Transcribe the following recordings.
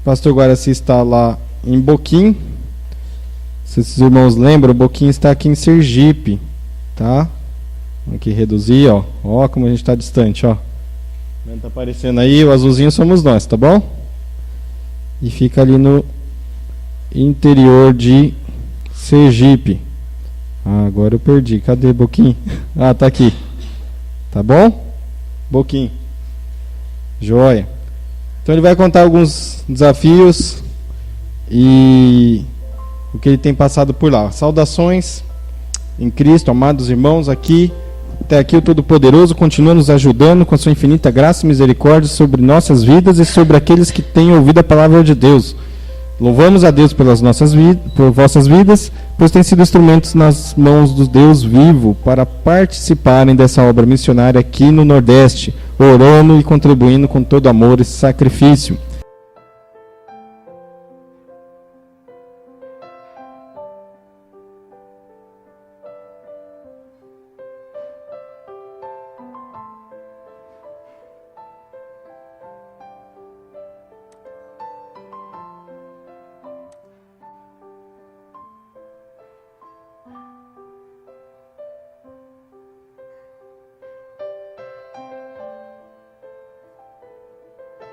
Pastor Guaraci está lá em Boquim. Se esses irmãos lembram, Boquim está aqui em Sergipe, tá? Aqui reduzir, ó. Ó como a gente está distante, ó. Tá aparecendo aí, o azulzinho somos nós, tá bom? E fica ali no interior de Sergipe. Ah, agora eu perdi. Cadê Boquim? Ah, tá aqui. Tá bom? Boquim. Joia. Então ele vai contar alguns desafios e o que ele tem passado por lá. Saudações em Cristo, amados irmãos, aqui. Até aqui o Todo-Poderoso continua nos ajudando com a sua infinita graça e misericórdia sobre nossas vidas e sobre aqueles que têm ouvido a palavra de Deus. Louvamos a Deus pelas nossas vidas, por vossas vidas, pois têm sido instrumentos nas mãos do Deus vivo para participarem dessa obra missionária aqui no Nordeste, orando e contribuindo com todo amor e sacrifício.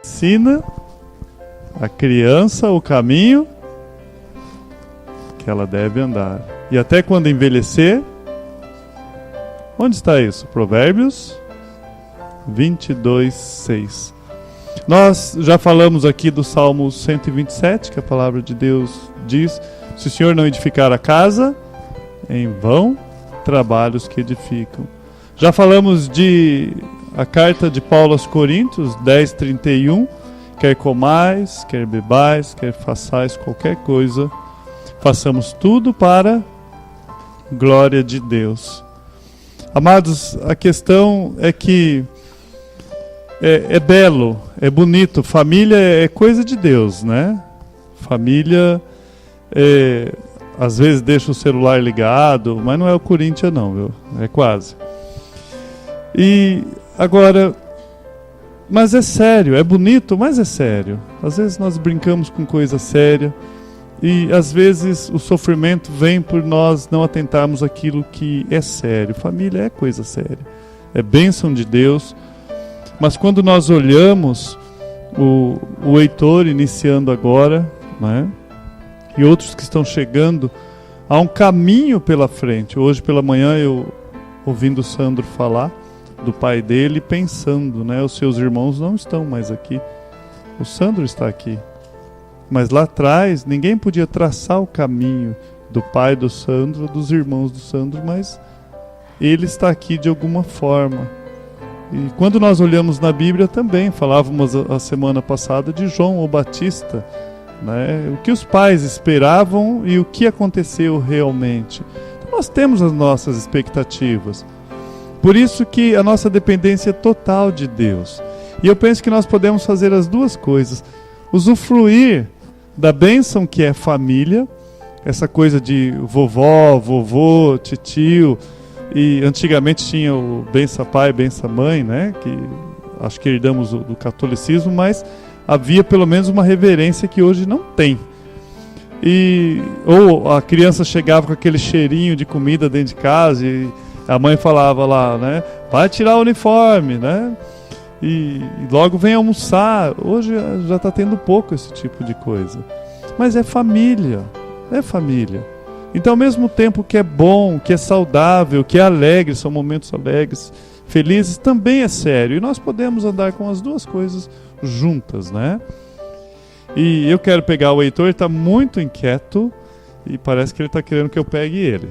Ensina a criança o caminho que ela deve andar. E até quando envelhecer, onde está isso? Provérbios 22:6. Nós já falamos aqui do Salmo 127, que a palavra de Deus diz: se o Senhor não edificar a casa, em vão trabalhos que edificam. Já falamos de a carta de Paulo aos Coríntios 10:31, quer comais, quer bebais, quer façais qualquer coisa, façamos tudo para glória de Deus. Amados, a questão é que é belo, é bonito, família é coisa de Deus, né? Família, às vezes deixa o celular ligado, mas não é o Corinthians não, viu? É quase. E agora, mas é sério, é bonito, mas é sério. Às vezes nós brincamos com coisa séria e às vezes o sofrimento vem por nós não atentarmos aquilo que é sério. Família é coisa séria, é bênção de Deus. Mas quando nós olhamos o Heitor iniciando agora, né, e outros que estão chegando, há um caminho pela frente. Hoje pela manhã eu ouvindo o Sandro falar do pai dele, pensando, né, os seus irmãos não estão mais aqui, o Sandro está aqui, mas lá atrás ninguém podia traçar o caminho do pai do Sandro, dos irmãos do Sandro, mas ele está aqui de alguma forma. E quando nós olhamos na Bíblia também, falávamos a semana passada de João o Batista, né, o que os pais esperavam e o que aconteceu realmente. Então nós temos as nossas expectativas. Por isso que a nossa dependência é total de Deus. E eu penso que nós podemos fazer as duas coisas. Usufruir da bênção que é família, essa coisa de vovó, vovô, titio, E antigamente tinha o bença pai, bença mãe, né? Que acho que herdamos do catolicismo, mas havia pelo menos uma reverência que hoje não tem. Ou a criança chegava com aquele cheirinho de comida dentro de casa e a mãe falava lá, né? Vai tirar o uniforme, né? E logo vem almoçar. Hoje já está tendo pouco esse tipo de coisa. Mas é família, é família. Então, ao mesmo tempo que é bom, que é saudável, que é alegre, são momentos alegres, felizes, também é sério. E nós podemos andar com as duas coisas juntas, né? E eu quero pegar o Heitor, ele está muito inquieto e parece que ele está querendo que eu pegue ele.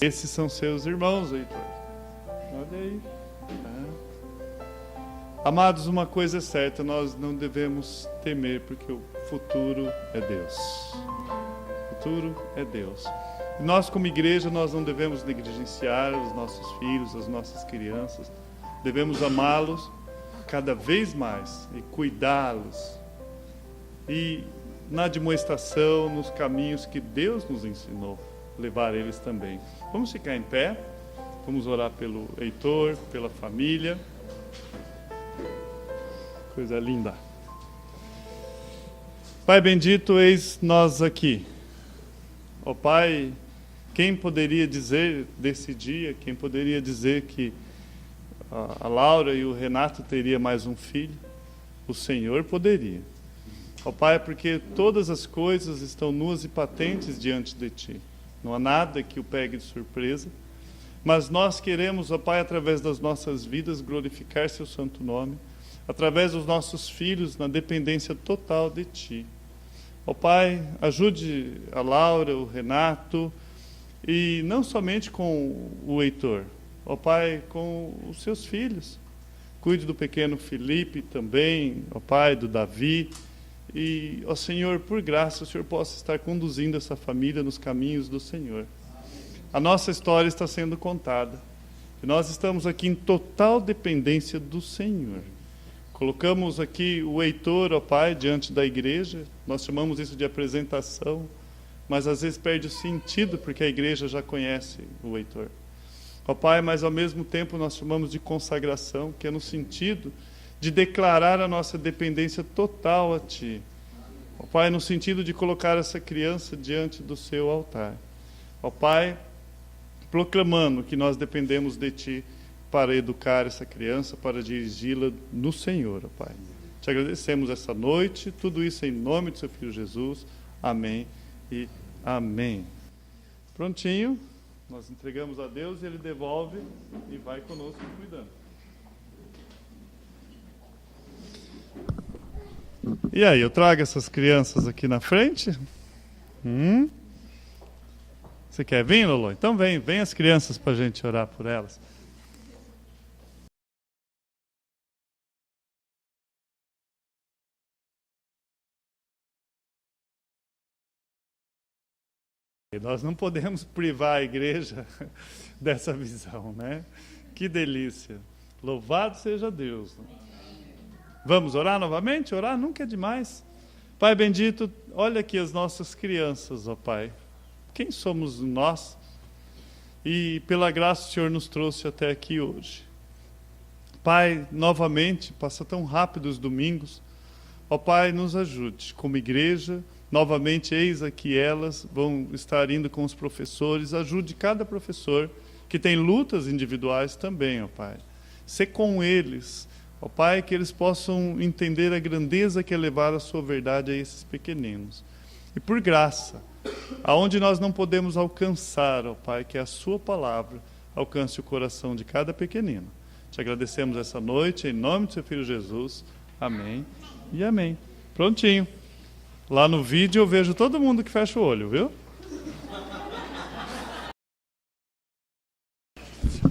Esses são seus irmãos, Heitor. Olha aí. Amados, uma coisa é certa, nós não devemos temer, porque o futuro é Deus. O futuro é Deus. Nós, como igreja, nós não devemos negligenciar os nossos filhos, as nossas crianças. Devemos amá-los cada vez mais e cuidá-los. E na admoestação, nos caminhos que Deus nos ensinou, levar eles também. Vamos ficar em pé, vamos orar pelo Heitor, pela família. Coisa linda. Pai bendito, eis nós aqui. Ó Pai, quem poderia dizer desse dia, quem poderia dizer que a Laura e o Renato teriam mais um filho? O Senhor poderia. Ó Pai, porque todas as coisas estão nuas e patentes diante de Ti. Não há nada que o pegue de surpresa. Mas nós queremos, ó Pai, através das nossas vidas, glorificar Seu santo nome, através dos nossos filhos, na dependência total de Ti. Ó Pai, ajude a Laura, o Renato, e não somente com o Heitor, ó Pai, com os seus filhos. Cuide do pequeno Felipe também, ó Pai, do Davi. E, ó Senhor, por graça, o Senhor possa estar conduzindo essa família nos caminhos do Senhor. A nossa história está sendo contada. E nós estamos aqui em total dependência do Senhor. Colocamos aqui o Heitor, ó Pai, diante da igreja. Nós chamamos isso de apresentação. Mas às vezes perde o sentido, porque a igreja já conhece o Heitor. Ó Pai, mas ao mesmo tempo nós chamamos de consagração, que é no sentido de declarar a nossa dependência total a Ti. Ó Pai, no sentido de colocar essa criança diante do Seu altar. Ó Pai, proclamando que nós dependemos de Ti para educar essa criança, para dirigi-la no Senhor, ó Pai. Te agradecemos essa noite, tudo isso em nome do Seu Filho Jesus. Amém e amém. Prontinho, nós entregamos a Deus e Ele devolve e vai conosco cuidando. E aí, eu trago essas crianças aqui na frente? Você quer vir, Lolo? Então vem as crianças para a gente orar por elas. E nós não podemos privar a igreja dessa visão, né? Que delícia. Louvado seja Deus. Vamos orar novamente? Orar nunca é demais. Pai bendito, olha aqui as nossas crianças, ó Pai. Quem somos nós? E pela graça o Senhor nos trouxe até aqui hoje. Pai, novamente, passa tão rápido os domingos. Ó Pai, nos ajude como igreja. Novamente, eis aqui elas vão estar indo com os professores. Ajude cada professor que tem lutas individuais também, ó Pai. Sê com eles. Ó Pai, que eles possam entender a grandeza que é levar a sua verdade a esses pequeninos. E por graça, aonde nós não podemos alcançar, ó Pai, que é a sua palavra, alcance o coração de cada pequenino. Te agradecemos essa noite, em nome do Seu Filho Jesus. Amém e amém. Prontinho. Lá no vídeo eu vejo todo mundo que fecha o olho, viu?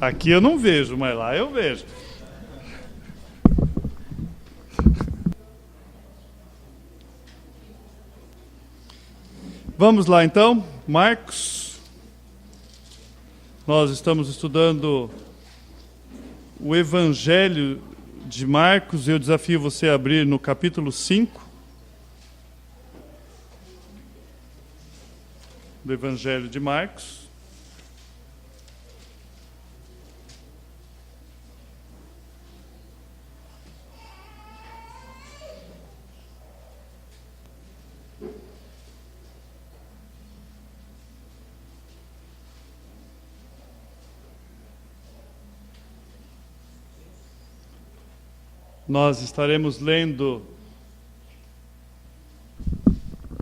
Aqui eu não vejo, mas lá eu vejo. Vamos lá então, Marcos. Nós estamos estudando o Evangelho de Marcos. Eu desafio você a abrir no capítulo 5 do Evangelho de Marcos. Nós estaremos lendo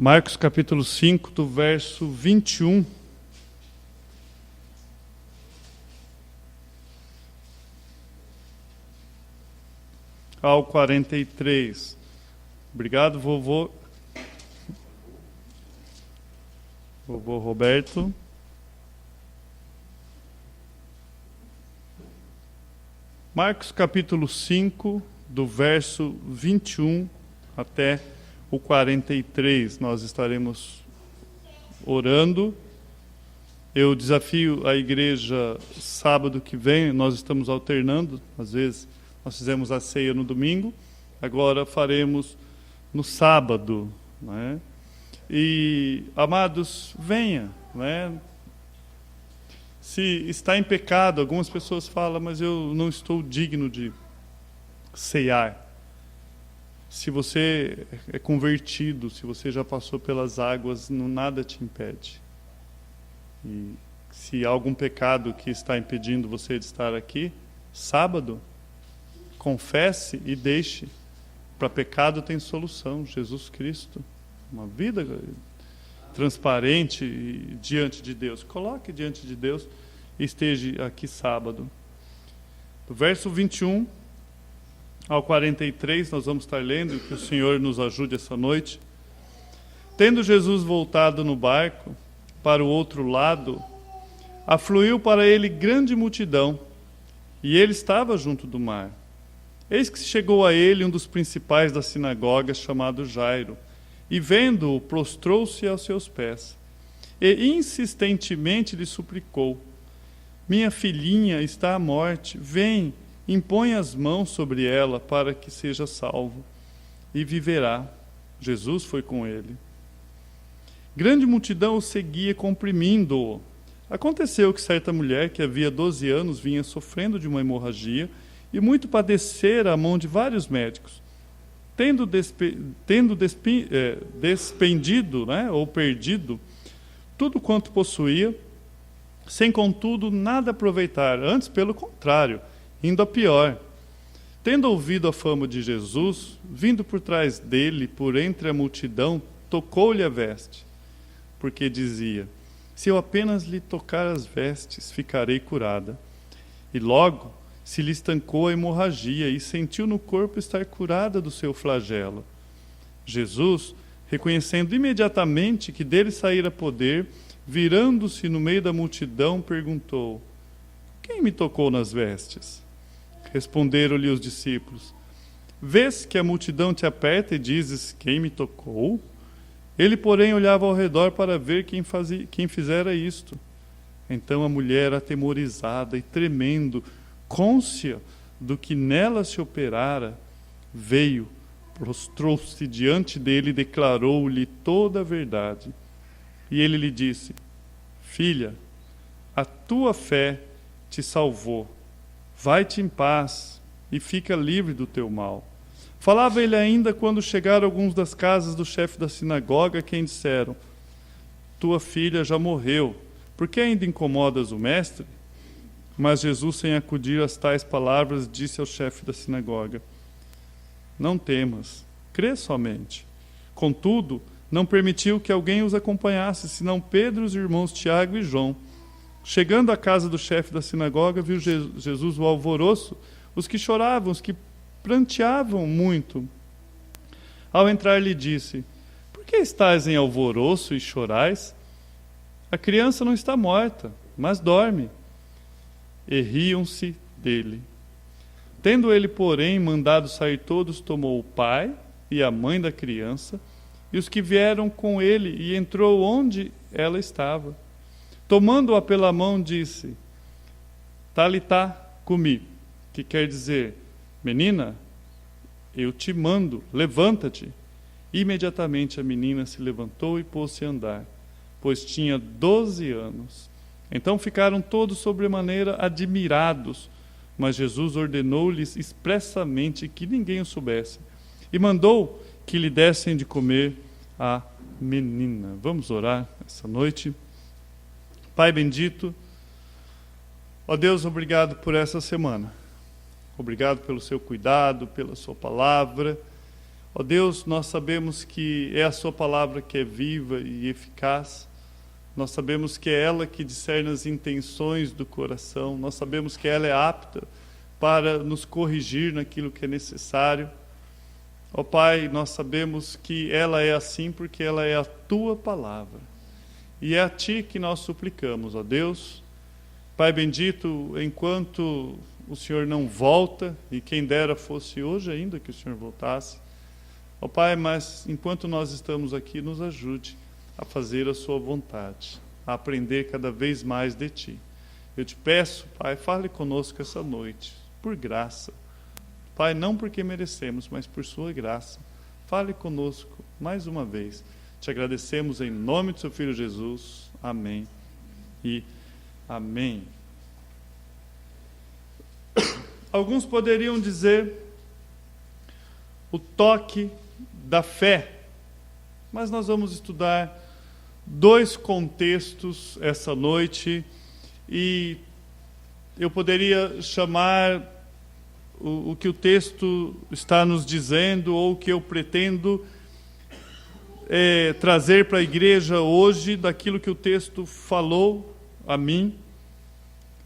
Marcos capítulo 5, do verso 21 ao 43. Obrigado, vovô Roberto. Marcos capítulo 5, do verso 21 até o 43, nós estaremos orando. Eu desafio a igreja sábado que vem, nós estamos alternando, às vezes nós fizemos a ceia no domingo, agora faremos no sábado, né? E, amados, venha, né? Se está em pecado, algumas pessoas falam, mas eu não estou digno de ceiar. Se você é convertido, se você já passou pelas águas, nada te impede. E se há algum pecado que está impedindo você de estar aqui, sábado, confesse e deixe. Para pecado tem solução, Jesus Cristo. Uma vida transparente diante de Deus. Coloque diante de Deus e esteja aqui sábado. Do verso 21 ao 43, nós vamos estar lendo, que o Senhor nos ajude essa noite. Tendo Jesus voltado no barco para o outro lado, afluiu para ele grande multidão, e ele estava junto do mar. Eis que chegou a ele um dos principais da sinagoga, chamado Jairo, e vendo-o, prostrou-se aos seus pés, e insistentemente lhe suplicou: minha filhinha está à morte, vem, impõe as mãos sobre ela para que seja salvo, e viverá. Jesus foi com ele. Grande multidão o seguia, comprimindo-o. Aconteceu que certa mulher, que havia 12 anos, vinha sofrendo de uma hemorragia, e muito padecera à mão de vários médicos. Tendo despendido, ou perdido, tudo quanto possuía, sem contudo nada aproveitar, antes pelo contrário, indo a pior. Tendo ouvido a fama de Jesus, vindo por trás dele, por entre a multidão, tocou-lhe a veste, porque dizia: se eu apenas lhe tocar as vestes, ficarei curada. E logo se lhe estancou a hemorragia e sentiu no corpo estar curada do seu flagelo. Jesus, reconhecendo imediatamente que dele saíra poder, virando-se no meio da multidão, perguntou: quem me tocou nas vestes? Responderam-lhe os discípulos: vês que a multidão te aperta e dizes: quem me tocou? Ele, porém, olhava ao redor para ver quem fizera isto. Então a mulher, atemorizada e tremendo, cônscia do que nela se operara, veio, prostrou-se diante dele e declarou-lhe toda a verdade. E ele lhe disse: filha, a tua fé te salvou. Vai-te em paz e fica livre do teu mal. Falava ele ainda quando chegaram alguns das casas do chefe da sinagoga, quem disseram: tua filha já morreu, por que ainda incomodas o mestre? Mas Jesus, sem acudir às tais palavras, disse ao chefe da sinagoga: não temas, crê somente. Contudo, não permitiu que alguém os acompanhasse, senão Pedro, os irmãos Tiago e João. Chegando à casa do chefe da sinagoga, viu Jesus o alvoroço, os que choravam, os que pranteavam muito. Ao entrar, lhe disse: por que estáis em alvoroço e chorais? A criança não está morta, mas dorme. E riam-se dele. Tendo ele, porém, mandado sair todos, tomou o pai e a mãe da criança e os que vieram com ele, e entrou onde ela estava. Tomando-a pela mão, disse: Talitá cumi, que quer dizer: menina, eu te mando, levanta-te. Imediatamente a menina se levantou e pôs-se a andar, pois tinha 12 anos. Então ficaram todos sobremaneira admirados, mas Jesus ordenou-lhes expressamente que ninguém o soubesse, e mandou que lhe dessem de comer a menina. Vamos orar essa noite. Pai bendito, ó Deus, obrigado por essa semana. Obrigado pelo seu cuidado, pela sua palavra. Ó Deus, nós sabemos que é a sua palavra que é viva e eficaz. Nós sabemos que é ela que discerne as intenções do coração. Nós sabemos que ela é apta para nos corrigir naquilo que é necessário. Ó Pai, nós sabemos que ela é assim porque ela é a tua palavra. E é a ti que nós suplicamos, ó Deus. Pai bendito, enquanto o Senhor não volta, e quem dera fosse hoje ainda que o Senhor voltasse, ó Pai, mas enquanto nós estamos aqui, nos ajude a fazer a sua vontade, a aprender cada vez mais de ti. Eu te peço, Pai, fale conosco essa noite, por graça. Pai, não porque merecemos, mas por sua graça. Fale conosco mais uma vez. Te agradecemos em nome do seu Filho Jesus. Amém e amém. Alguns poderiam dizer o toque da fé, mas nós vamos estudar 2 contextos essa noite, e eu poderia chamar o que o texto está nos dizendo, ou o que eu pretendo trazer para a igreja hoje, daquilo que o texto falou a mim,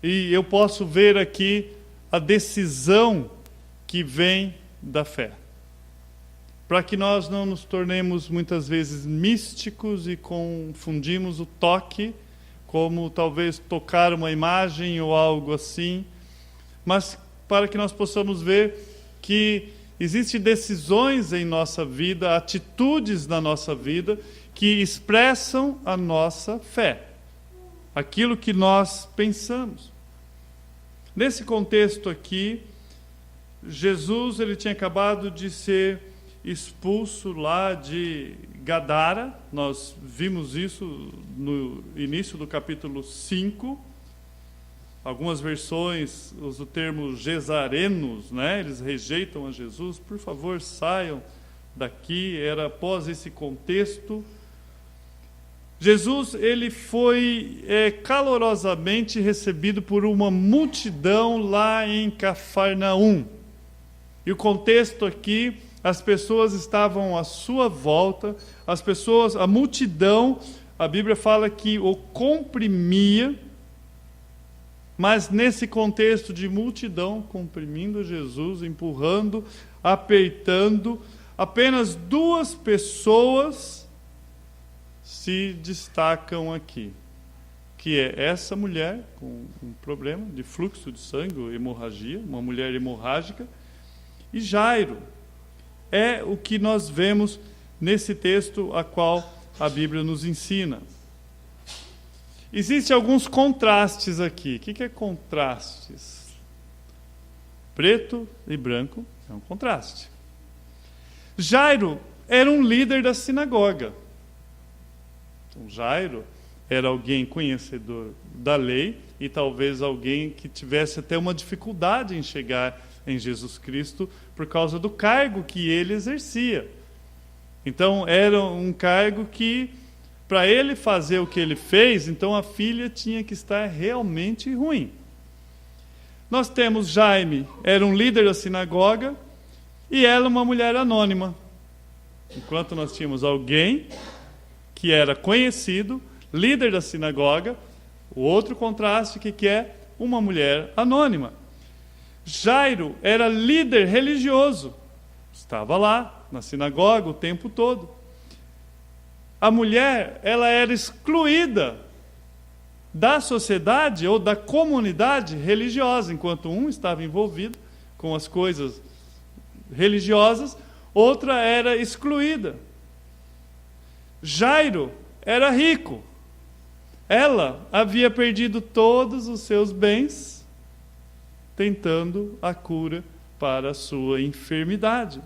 e eu posso ver aqui a decisão que vem da fé. Para que nós não nos tornemos muitas vezes místicos e confundimos o toque como talvez tocar uma imagem ou algo assim, mas para que nós possamos ver que existem decisões em nossa vida, atitudes na nossa vida que expressam a nossa fé, aquilo que nós pensamos. Nesse contexto aqui, Jesus ele tinha acabado de ser expulso lá de Gadara. Nós vimos isso no início do capítulo 5. Algumas versões usam o termo gesarenos, né? Eles rejeitam a Jesus. Por favor, saiam daqui. Era após esse contexto. Jesus ele foi calorosamente recebido por uma multidão lá em Cafarnaum. E o contexto aqui, as pessoas estavam à sua volta, a multidão, a Bíblia fala que o comprimia, mas nesse contexto de multidão, comprimindo Jesus, empurrando, apertando, apenas 2 pessoas se destacam aqui, que é essa mulher com um problema de fluxo de sangue, hemorragia, uma mulher hemorrágica, e Jairo. É o que nós vemos nesse texto a qual a Bíblia nos ensina. Existem alguns contrastes aqui. O que é contrastes? Preto e branco é um contraste. Jairo era um líder da sinagoga. Então, Jairo era alguém conhecedor da lei e talvez alguém que tivesse até uma dificuldade em chegar em Jesus Cristo por causa do cargo que ele exercia. Então, era um cargo que, para ele fazer o que ele fez, então a filha tinha que estar realmente ruim. Nós temos Jaime, era um líder da sinagoga, e ela uma mulher anônima. Enquanto nós tínhamos alguém que era conhecido, líder da sinagoga, o outro contraste que é uma mulher anônima. Jairo era líder religioso, estava lá na sinagoga o tempo todo. A mulher, ela era excluída da sociedade ou da comunidade religiosa, enquanto um estava envolvido com as coisas religiosas, outra era excluída. Jairo era rico. Ela havia perdido todos os seus bens, tentando a cura para a sua enfermidade.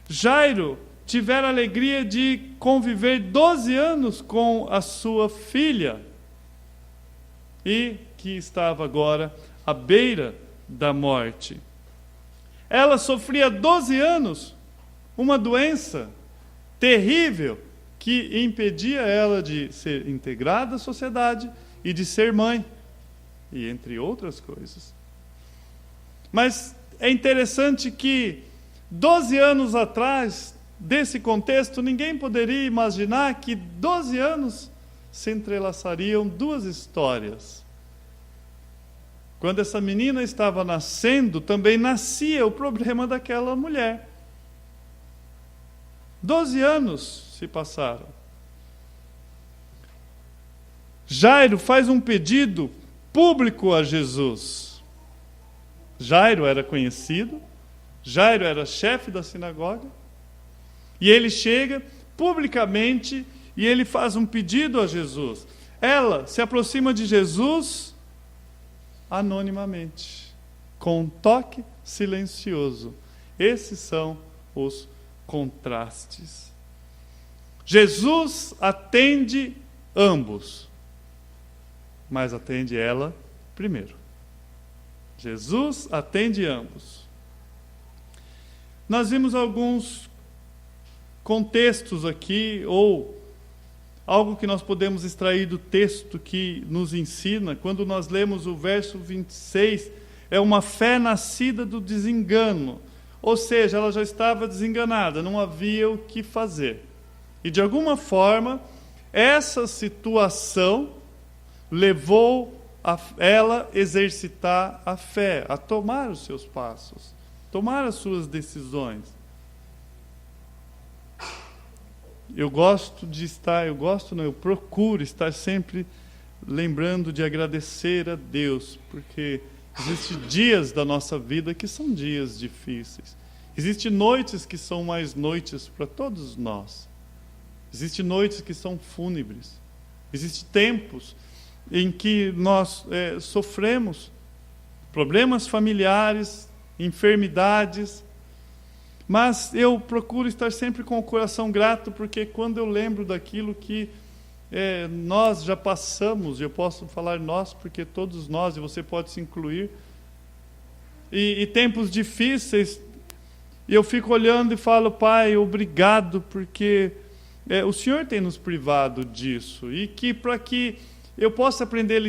Jairo tivera a alegria de conviver 12 anos com a sua filha, e que estava agora à beira da morte. Ela sofria 12 anos uma doença terrível que impedia ela de ser integrada à sociedade e de ser mãe, e entre outras coisas. Mas é interessante que 12 anos atrás, desse contexto, ninguém poderia imaginar que 12 anos se entrelaçariam duas histórias. Quando essa menina estava nascendo, também nascia o problema daquela mulher. 12 anos se passaram. Jairo faz um pedido público a Jesus. Jairo era conhecido, Jairo era chefe da sinagoga, e ele chega publicamente e ele faz um pedido a Jesus. Ela se aproxima de Jesus anonimamente, com um toque silencioso. Esses são os contrastes. Jesus atende ambos, mas atende ela primeiro. Jesus atende ambos. Nós vimos alguns contextos aqui, ou algo que nós podemos extrair do texto que nos ensina, quando nós lemos o verso 26, é uma fé nascida do desengano. Ou seja, ela já estava desenganada, não havia o que fazer. E de alguma forma, essa situação levou ela a exercitar a fé, a tomar os seus passos, tomar as suas decisões. Eu procuro estar sempre lembrando de agradecer a Deus, porque existem dias da nossa vida que são dias difíceis. Existem noites que são mais noites para todos nós. Existem noites que são fúnebres. Existem tempos em que nós sofremos problemas familiares, enfermidades, mas eu procuro estar sempre com o coração grato, porque quando eu lembro daquilo que nós já passamos, eu posso falar nós, porque todos nós, e você pode se incluir, e tempos difíceis, eu fico olhando e falo, Pai, obrigado, porque o Senhor tem nos privado disso, e que para que eu possa aprender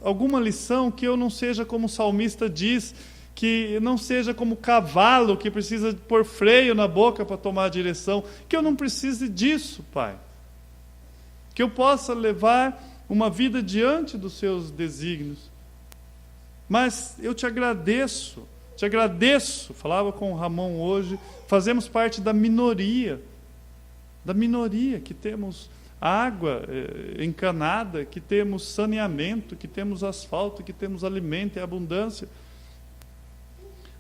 alguma lição, que eu não seja como o salmista diz, que não seja como cavalo que precisa pôr freio na boca para tomar a direção, que eu não precise disso, Pai. Que eu possa levar uma vida diante dos seus desígnios. Mas eu te agradeço, falava com o Ramon hoje, fazemos parte da minoria que temos água encanada, que temos saneamento, que temos asfalto, que temos alimento e abundância.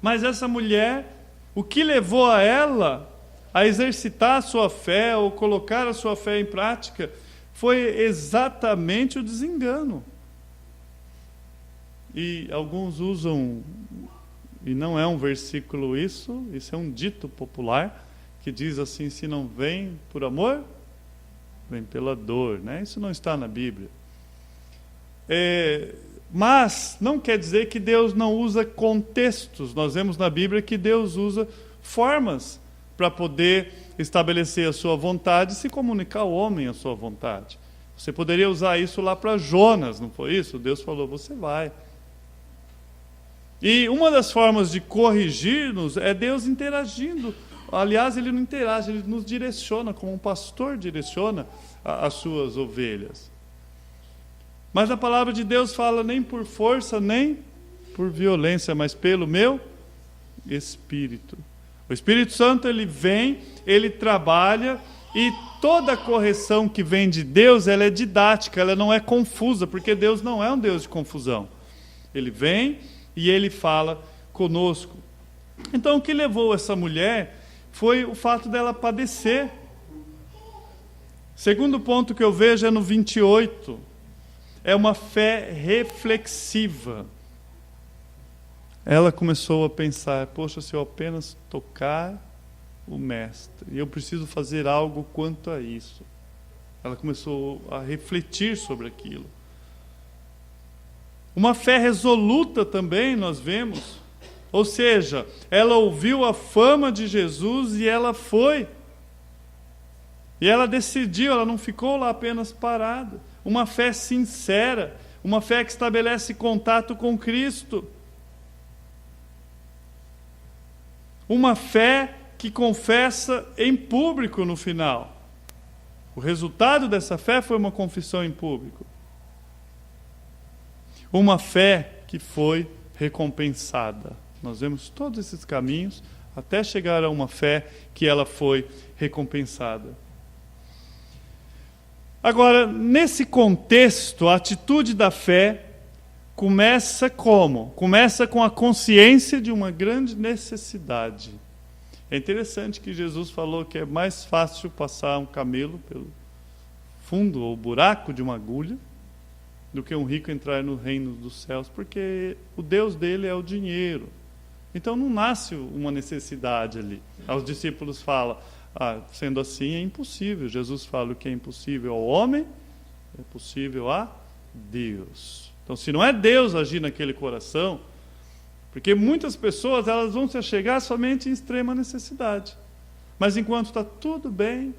Mas essa mulher, o que levou a ela a exercitar a sua fé, ou colocar a sua fé em prática, foi exatamente o desengano. E alguns usam, e não é um versículo isso é um dito popular, que diz assim, se não vem por amor, vem pela dor, né? Isso não está na Bíblia. Mas não quer dizer que Deus não usa contextos. Nós vemos na Bíblia que Deus usa formas para poder estabelecer a sua vontade e se comunicar ao homem a sua vontade. Você poderia usar isso lá para Jonas, não foi isso? Deus falou, você vai. E uma das formas de corrigir-nos é Deus interagindo. Aliás, Ele não interage, Ele nos direciona, como um pastor direciona as suas ovelhas. Mas a palavra de Deus fala nem por força, nem por violência, mas pelo meu Espírito. O Espírito Santo, Ele vem, Ele trabalha, e toda correção que vem de Deus, ela é didática, ela não é confusa, porque Deus não é um Deus de confusão. Ele vem e Ele fala conosco. Então, o que levou essa mulher foi o fato dela padecer. Segundo ponto que eu vejo é no 28. É uma fé reflexiva. Ela começou a pensar, poxa, se eu apenas tocar o Mestre, eu preciso fazer algo quanto a isso. Ela começou a refletir sobre aquilo. Uma fé resoluta também nós vemos. Ou seja, ela ouviu a fama de Jesus e ela foi. E ela decidiu, ela não ficou lá apenas parada. Uma fé sincera, uma fé que estabelece contato com Cristo. Uma fé que confessa em público no final. O resultado dessa fé foi uma confissão em público. Uma fé que foi recompensada. Nós vemos todos esses caminhos até chegar a uma fé que ela foi recompensada. Agora, nesse contexto, a atitude da fé começa como? Começa com a consciência de uma grande necessidade. É interessante que Jesus falou que é mais fácil passar um camelo pelo fundo ou buraco de uma agulha do que um rico entrar no reino dos céus, porque o Deus dele é o dinheiro. Então não nasce uma necessidade ali. Aos discípulos fala, sendo assim é impossível. Jesus fala, o que é impossível ao homem é possível a Deus. Então se não é Deus agir naquele coração, porque muitas pessoas elas vão se achegar somente em extrema necessidade. Mas enquanto está tudo bem,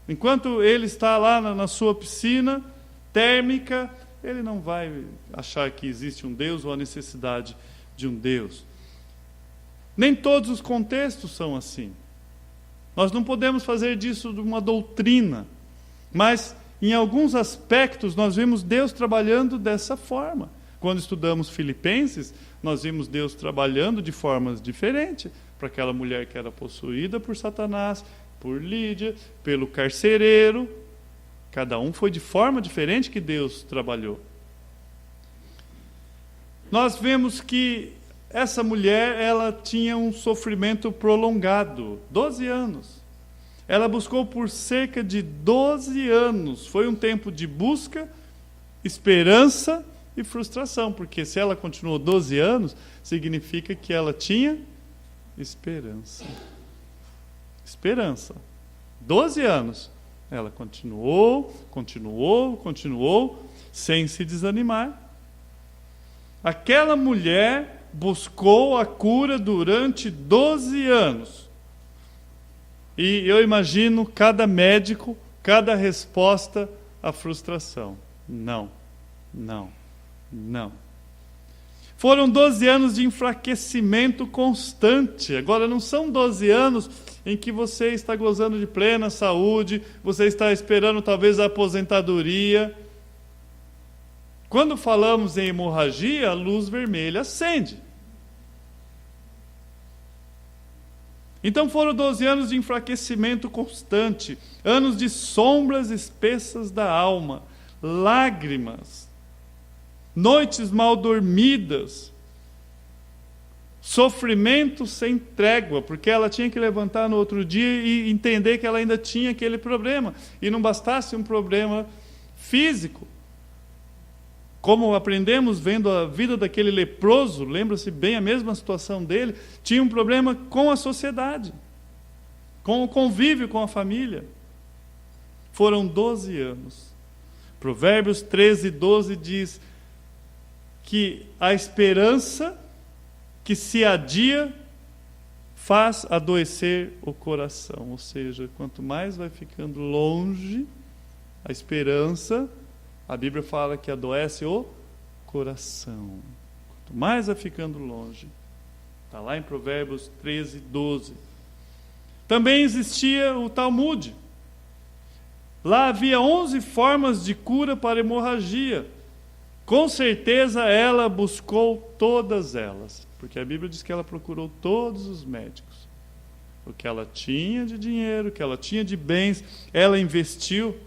enquanto ele está lá na sua piscina térmica, ele não vai achar que existe um Deus ou a necessidade de um Deus. Nem todos os contextos são assim. Nós não podemos fazer disso uma doutrina, mas em alguns aspectos nós vemos Deus trabalhando dessa forma. Quando estudamos Filipenses, nós vimos Deus trabalhando de formas diferentes para aquela mulher que era possuída por Satanás, por Lídia, pelo carcereiro. Cada um foi de forma diferente que Deus trabalhou. Nós vemos que essa mulher, ela tinha um sofrimento prolongado, 12 anos. Ela buscou por cerca de 12 anos. Foi um tempo de busca, esperança e frustração, porque se ela continuou 12 anos, significa que ela tinha esperança. Esperança. 12 anos. Ela continuou, sem se desanimar. Aquela mulher buscou a cura durante 12 anos. E eu imagino cada médico, cada resposta à frustração. Não. Foram 12 anos de enfraquecimento constante. Agora, não são 12 anos em que você está gozando de plena saúde, você está esperando talvez a aposentadoria. Quando falamos em hemorragia, a luz vermelha acende. Então foram 12 anos de enfraquecimento constante, anos de sombras espessas da alma, lágrimas, noites mal dormidas, sofrimento sem trégua, porque ela tinha que levantar no outro dia e entender que ela ainda tinha aquele problema, e não bastasse um problema físico. Como aprendemos vendo a vida daquele leproso, lembra-se bem a mesma situação dele, tinha um problema com a sociedade, com o convívio com a família. Foram 12 anos. Provérbios 13:12 diz que a esperança que se adia faz adoecer o coração. Ou seja, quanto mais vai ficando longe a esperança, a Bíblia fala que adoece o coração. Quanto mais vai ficando longe. Está lá em Provérbios 13:12. Também existia o Talmud. Lá havia 11 formas de cura para hemorragia. Com certeza ela buscou todas elas, porque a Bíblia diz que ela procurou todos os médicos. O que ela tinha de dinheiro, o que ela tinha de bens, ela investiu.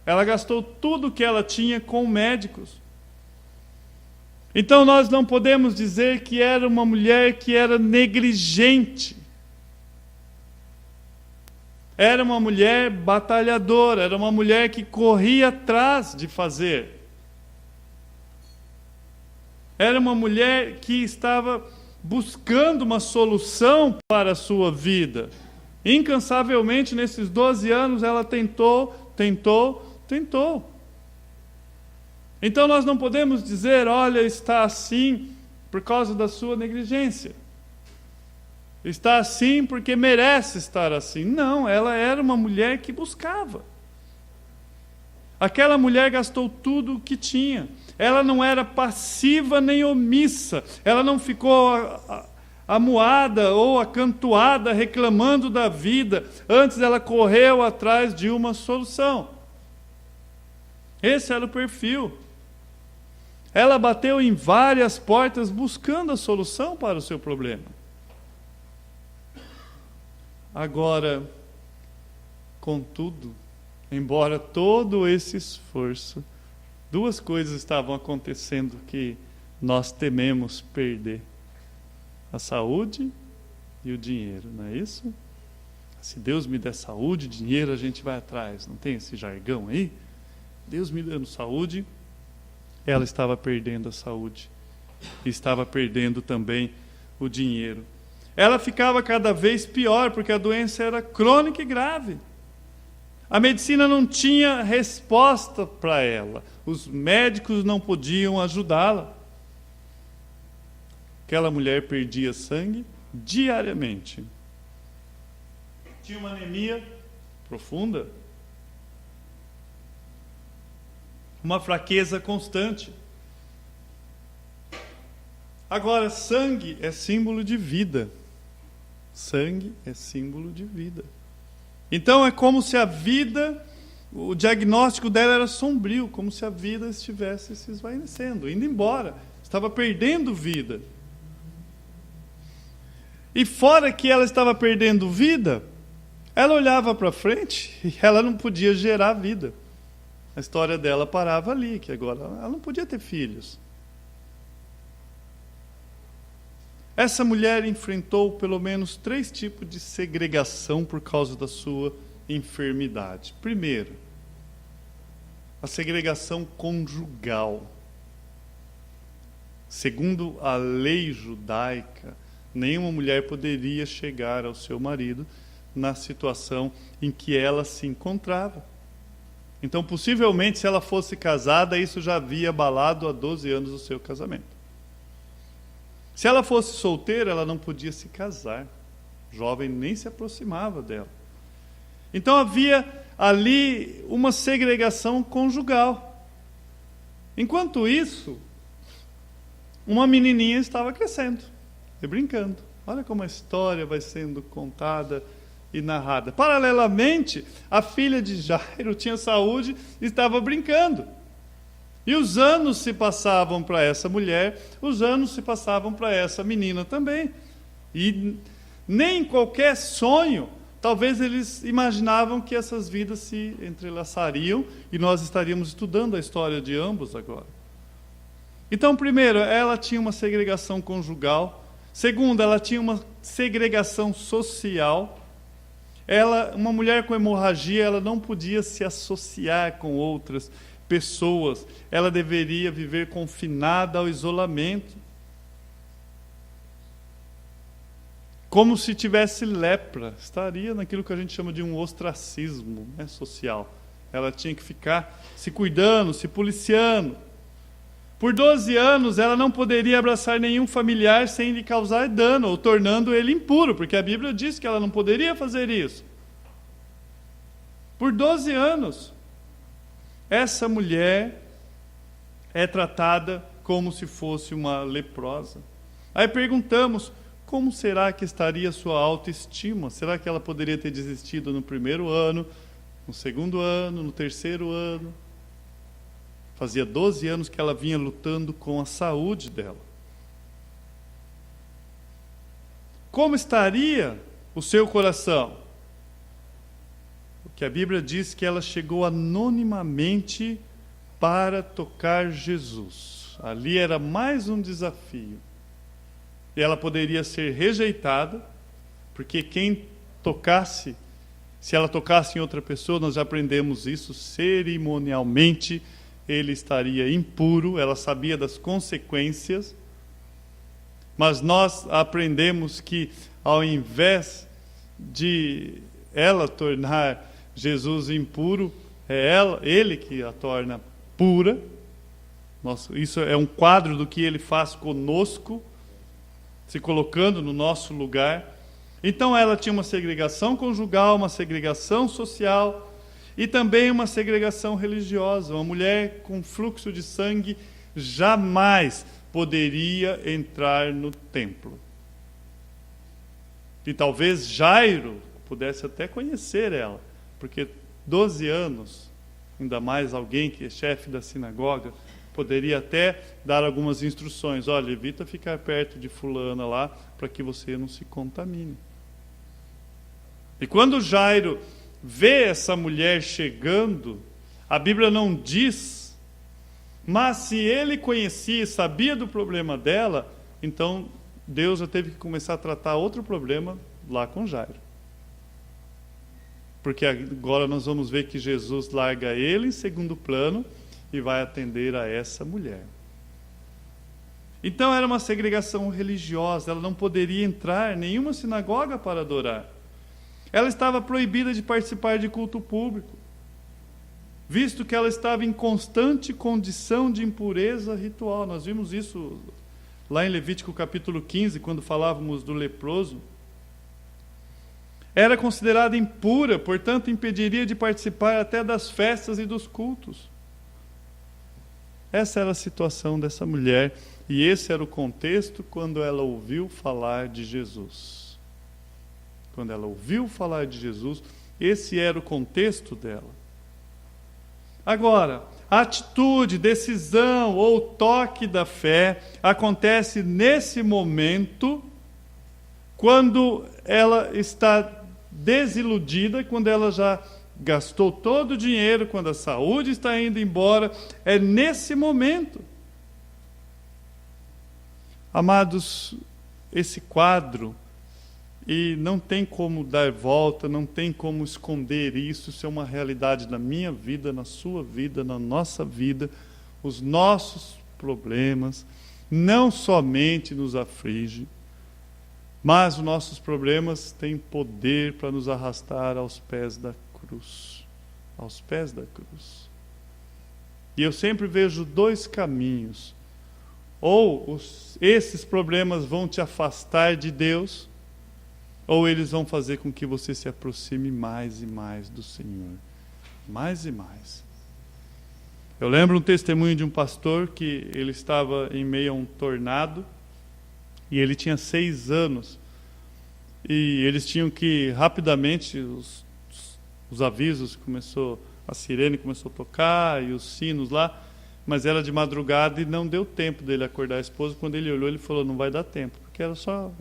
Ela gastou tudo o que ela tinha com médicos. Então nós não podemos dizer que era uma mulher que era negligente. Era uma mulher batalhadora, era uma mulher que corria atrás de fazer. Era uma mulher que estava buscando uma solução para a sua vida. Incansavelmente, nesses 12 anos, ela tentou. Então nós não podemos dizer, olha, está assim por causa da sua negligência. Está assim porque merece estar assim. Não, ela era uma mulher que buscava. Aquela mulher gastou tudo o que tinha. Ela não era passiva nem omissa. Ela não ficou amuada ou acantoada reclamando da vida. Antes ela correu atrás de uma solução. Esse era o perfil. Ela bateu em várias portas buscando a solução para o seu problema. Agora, contudo, embora todo esse esforço, duas coisas estavam acontecendo que nós tememos perder: a saúde e o dinheiro, não é isso? Se Deus me der saúde, dinheiro, a gente vai atrás. Não tem esse jargão aí? Deus me dando saúde. Ela estava perdendo a saúde. E estava perdendo também o dinheiro. Ela ficava cada vez pior, porque a doença era crônica e grave. A medicina não tinha resposta para ela. Os médicos não podiam ajudá-la. Aquela mulher perdia sangue diariamente. Tinha uma anemia profunda. Uma fraqueza constante. Agora, sangue é símbolo de vida. Sangue é símbolo de vida. Então é como se a vida, o diagnóstico dela era sombrio, como se a vida estivesse se esvaecendo, indo embora, estava perdendo vida. E fora que ela estava perdendo vida, ela olhava para frente e ela não podia gerar vida. A história dela parava ali, que agora ela não podia ter filhos. Essa mulher enfrentou pelo menos 3 tipos de segregação por causa da sua enfermidade. Primeiro, a segregação conjugal. Segundo a lei judaica, nenhuma mulher poderia chegar ao seu marido na situação em que ela se encontrava. Então, possivelmente, se ela fosse casada, isso já havia abalado há 12 anos o seu casamento. Se ela fosse solteira, ela não podia se casar. O jovem nem se aproximava dela. Então havia ali uma segregação conjugal. Enquanto isso, uma menininha estava crescendo e brincando. Olha como a história vai sendo contada e narrada. Paralelamente, a filha de Jairo tinha saúde e estava brincando. E os anos se passavam para essa mulher, os anos se passavam para essa menina também. E nem em qualquer sonho, talvez eles imaginavam que essas vidas se entrelaçariam, e nós estaríamos estudando a história de ambos agora. Então, primeiro, ela tinha uma segregação conjugal. Segundo, ela tinha uma segregação social. Uma mulher com hemorragia, ela não podia se associar com outras pessoas, ela deveria viver confinada ao isolamento, como se tivesse lepra, estaria naquilo que a gente chama de um ostracismo, né, social. Ela tinha que ficar se cuidando, se policiando. Por 12 anos ela não poderia abraçar nenhum familiar sem lhe causar dano, ou tornando ele impuro, porque a Bíblia diz que ela não poderia fazer isso. Por 12 anos. Essa mulher é tratada como se fosse uma leprosa. Aí perguntamos, como será que estaria a sua autoestima? Será que ela poderia ter desistido no primeiro ano, no segundo ano, no terceiro ano? Fazia 12 anos que ela vinha lutando com a saúde dela. Como estaria o seu coração? Que a Bíblia diz que ela chegou anonimamente para tocar Jesus. Ali era mais um desafio. E ela poderia ser rejeitada, porque quem tocasse Se ela tocasse em outra pessoa, nós já aprendemos isso, cerimonialmente ele estaria impuro, ela sabia das consequências. Mas nós aprendemos que, ao invés de ela tornar Jesus impuro, é ele que a torna pura. Isso é um quadro do que ele faz conosco, se colocando no nosso lugar. Então ela tinha uma segregação conjugal, uma segregação social e também uma segregação religiosa. Uma mulher com fluxo de sangue jamais poderia entrar no templo. E talvez Jairo pudesse até conhecer ela, porque 12 anos, ainda mais alguém que é chefe da sinagoga, poderia até dar algumas instruções. Olha, evita ficar perto de fulana lá, para que você não se contamine. E quando Jairo vê essa mulher chegando, a Bíblia não diz, mas se ele conhecia e sabia do problema dela, então Deus já teve que começar a tratar outro problema lá com Jairo. Porque agora nós vamos ver que Jesus larga ele em segundo plano e vai atender a essa mulher. Então era uma segregação religiosa, ela não poderia entrar em nenhuma sinagoga para adorar. Ela estava proibida de participar de culto público, visto que ela estava em constante condição de impureza ritual. Nós vimos isso lá em Levítico capítulo 15, quando falávamos do leproso. Era considerada impura, portanto impediria de participar até das festas e dos cultos. Essa era a situação dessa mulher, e esse era o contexto quando ela ouviu falar de Jesus. Quando ela ouviu falar de Jesus, esse era o contexto dela. Agora, a atitude, decisão ou toque da fé acontece nesse momento, quando ela está desiludida, quando ela já gastou todo o dinheiro, quando a saúde está indo embora. É nesse momento. Amados, esse quadro, e não tem como dar volta, não tem como esconder isso. Isso é uma realidade na minha vida, na sua vida, na nossa vida. Os nossos problemas não somente nos afligem, mas os nossos problemas têm poder para nos arrastar aos pés da cruz. Aos pés da cruz. E eu sempre vejo dois caminhos. Ou esses problemas vão te afastar de Deus, ou eles vão fazer com que você se aproxime mais e mais do Senhor. Mais e mais. Eu lembro um testemunho de um pastor que ele estava em meio a um tornado, e ele tinha 6 anos, e eles tinham que rapidamente, os avisos a sirene começou a tocar, e os sinos lá, mas era de madrugada e não deu tempo dele acordar a esposa. Quando ele olhou, ele falou, não vai dar tempo, porque era só,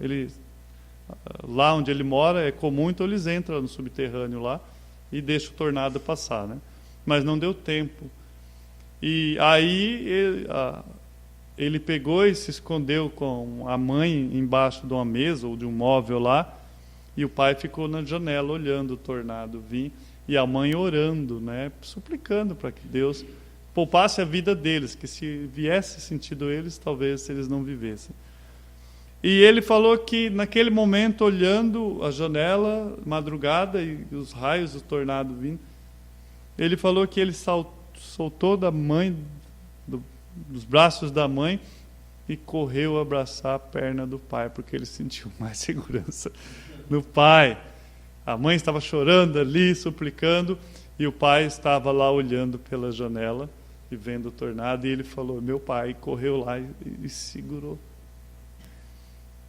lá onde ele mora é comum, então eles entram no subterrâneo lá e deixam o tornado passar, né? Mas não deu tempo. E aí ele pegou e se escondeu com a mãe embaixo de uma mesa ou de um móvel lá, e o pai ficou na janela olhando o tornado vir, e a mãe orando, né, suplicando para que Deus poupasse a vida deles, que se viesse sentido eles, talvez eles não vivessem. E ele falou que naquele momento, olhando a janela, madrugada, e os raios do tornado vindo, ele falou que ele soltou da mãe, dos braços da mãe, e correu abraçar a perna do pai, porque ele sentiu mais segurança no pai. A mãe estava chorando ali, suplicando, e o pai estava lá olhando pela janela e vendo o tornado, e ele falou, meu pai, correu lá e segurou.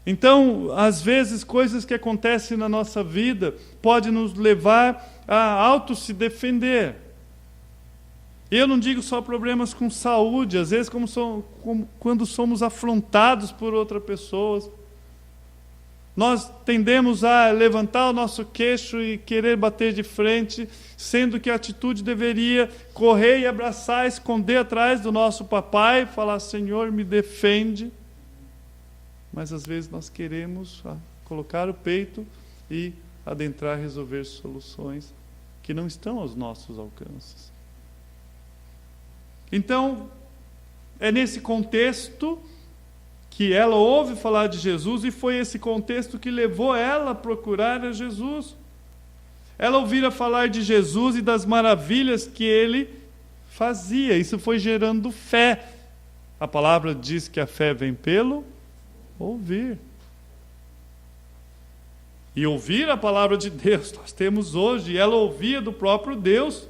Então, às vezes, coisas que acontecem na nossa vida podem nos levar a auto-se defender. Eu não digo só problemas com saúde, às vezes quando somos afrontados por outra pessoa, nós tendemos a levantar o nosso queixo e querer bater de frente, sendo que a atitude deveria correr e abraçar, esconder atrás do nosso papai, falar, Senhor, me defende. Mas às vezes nós queremos colocar o peito e adentrar e resolver soluções que não estão aos nossos alcances. Então, é nesse contexto que ela ouve falar de Jesus, e foi esse contexto que levou ela a procurar a Jesus. Ela ouvira falar de Jesus e das maravilhas que ele fazia. Isso foi gerando fé. A palavra diz que a fé vem pelo ouvir. E ouvir a palavra de Deus nós temos hoje. E ela ouvia do próprio Deus.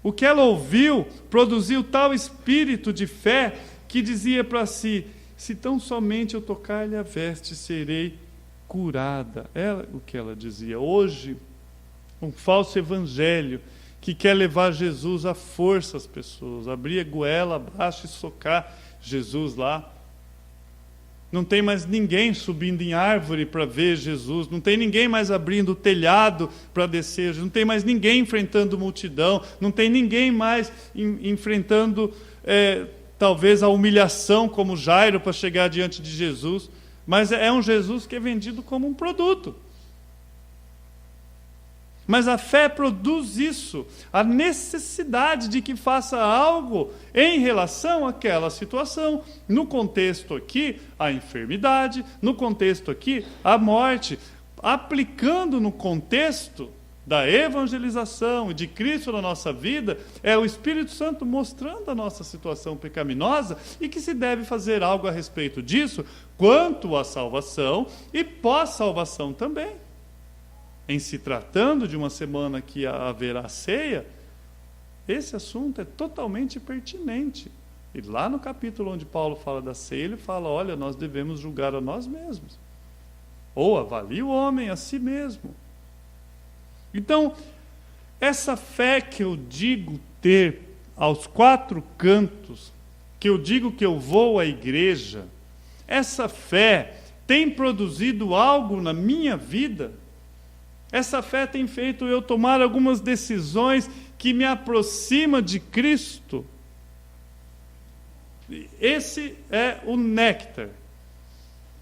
O que ela ouviu produziu tal espírito de fé que dizia para si: se tão somente eu tocar-lhe a veste, serei curada. É o que ela dizia. Hoje, um falso evangelho que quer levar Jesus à força às pessoas, abrir a goela abaixo e socar Jesus lá. Não tem mais ninguém subindo em árvore para ver Jesus, não tem ninguém mais abrindo o telhado para descer, não tem mais ninguém enfrentando multidão, não tem ninguém mais enfrentando talvez a humilhação como Jairo para chegar diante de Jesus, mas é um Jesus que é vendido como um produto. Mas a fé produz isso, a necessidade de que faça algo em relação àquela situação. No contexto aqui, a enfermidade, no contexto aqui, a morte. Aplicando no contexto da evangelização e de Cristo na nossa vida, é o Espírito Santo mostrando a nossa situação pecaminosa e que se deve fazer algo a respeito disso, quanto à salvação e pós-salvação também. Em se tratando de uma semana que haverá ceia, esse assunto é totalmente pertinente. E lá no capítulo onde Paulo fala da ceia, ele fala: olha, nós devemos julgar a nós mesmos. Ou avalie o homem a si mesmo. Então, essa fé que eu digo ter aos quatro cantos, que eu digo que eu vou à igreja, essa fé tem produzido algo na minha vida. Essa fé tem feito eu tomar algumas decisões que me aproximam de Cristo. Esse é o néctar.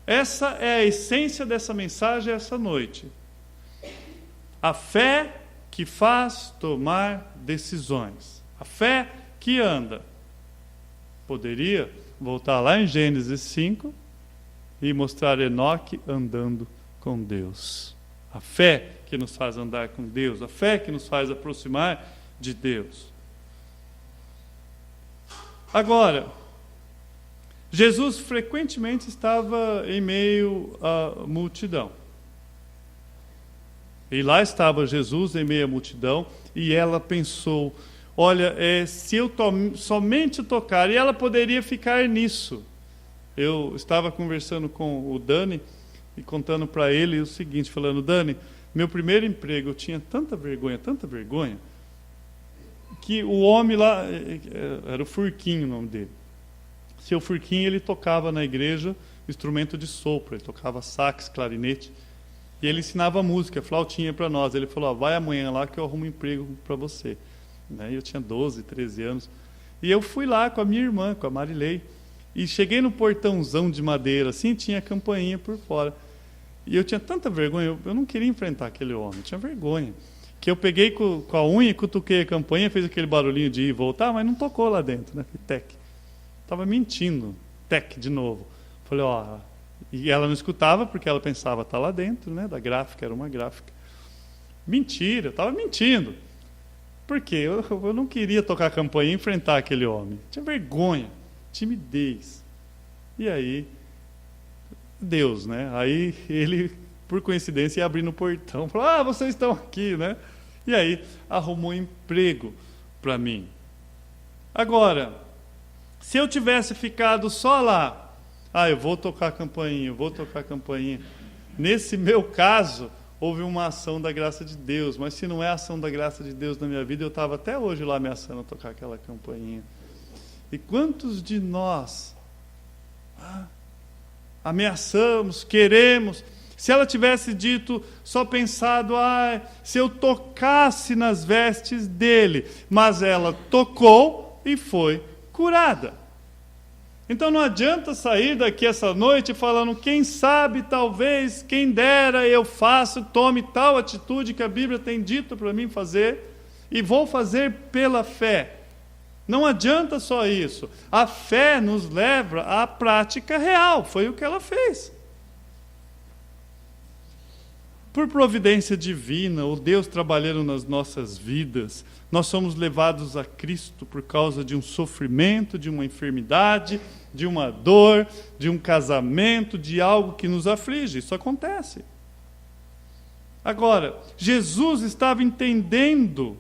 Essa é a essência dessa mensagem essa noite. A fé que faz tomar decisões. A fé que anda. Poderia voltar lá em Gênesis 5 e mostrar Enoque andando com Deus. A fé que nos faz andar com Deus, a fé que nos faz aproximar de Deus. Agora, Jesus frequentemente estava em meio à multidão. E lá estava Jesus em meio à multidão, e ela pensou: olha, se eu somente tocar, e ela poderia ficar nisso. Eu estava conversando com o Dani, e contando para ele o seguinte, falando: Dani, meu primeiro emprego, eu tinha tanta vergonha, que o homem lá, era o Furquinho o nome dele. Seu Furquinho, ele tocava na igreja instrumento de sopro, ele tocava sax, clarinete, e ele ensinava música, flautinha para nós. Ele falou: vai amanhã lá que eu arrumo um emprego para você. Né? Eu tinha 12, 13 anos. E eu fui lá com a minha irmã, com a Marilei, e cheguei no portãozão de madeira, assim, tinha a campainha por fora. E eu tinha tanta vergonha, eu não queria enfrentar aquele homem, eu tinha vergonha. Que eu peguei com a unha e cutuquei a campainha, fez aquele barulhinho de ir e voltar, mas não tocou lá dentro, né? Tec. Estava mentindo. Tec, de novo. Falei: ó. E ela não escutava, porque ela pensava: tá lá dentro, né? Da gráfica, era uma gráfica. Mentira, eu estava mentindo. Por quê? Eu não queria tocar a campainha e enfrentar aquele homem. Tinha vergonha, timidez. E aí, Deus, né? Aí ele, por coincidência, ia abrir no portão, falou: vocês estão aqui, né? E aí arrumou emprego para mim. Agora, se eu tivesse ficado só lá, eu vou tocar a campainha, nesse meu caso, houve uma ação da graça de Deus, mas se não é a ação da graça de Deus na minha vida, eu estava até hoje lá ameaçando tocar aquela campainha. E quantos de nós ameaçamos, queremos? Se ela tivesse dito, só pensado: se eu tocasse nas vestes dele, mas ela tocou e foi curada. Então não adianta sair daqui essa noite falando, quem sabe, talvez, quem dera eu faço, tome tal atitude que a Bíblia tem dito para mim fazer, e vou fazer pela fé. Não adianta só isso. A fé nos leva à prática real, foi o que ela fez. Por providência divina, o Deus trabalhando nas nossas vidas, nós somos levados a Cristo por causa de um sofrimento, de uma enfermidade, de uma dor, de um casamento, de algo que nos aflige. Isso acontece. Agora, Jesus estava entendendo,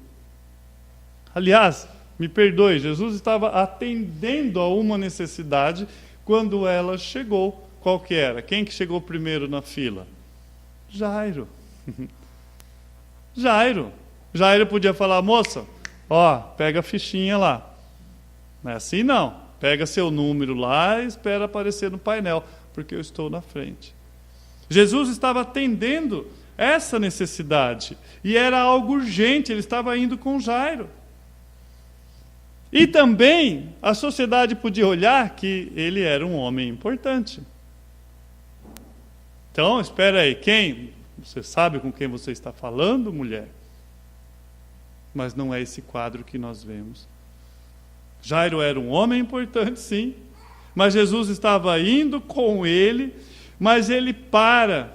aliás, me perdoe, Jesus estava atendendo a uma necessidade quando ela chegou. Qual que era? Quem que chegou primeiro na fila? Jairo. Jairo podia falar, moça, ó, pega a fichinha lá. Não é assim não. Pega seu número lá e espera aparecer no painel, porque eu estou na frente. Jesus estava atendendo essa necessidade. E era algo urgente, ele estava indo com Jairo. E também a sociedade podia olhar que ele era um homem importante. Então, espera aí, quem? Você sabe com quem você está falando, mulher? Mas não é esse quadro que nós vemos. Jairo era um homem importante, sim, mas Jesus estava indo com ele, mas ele para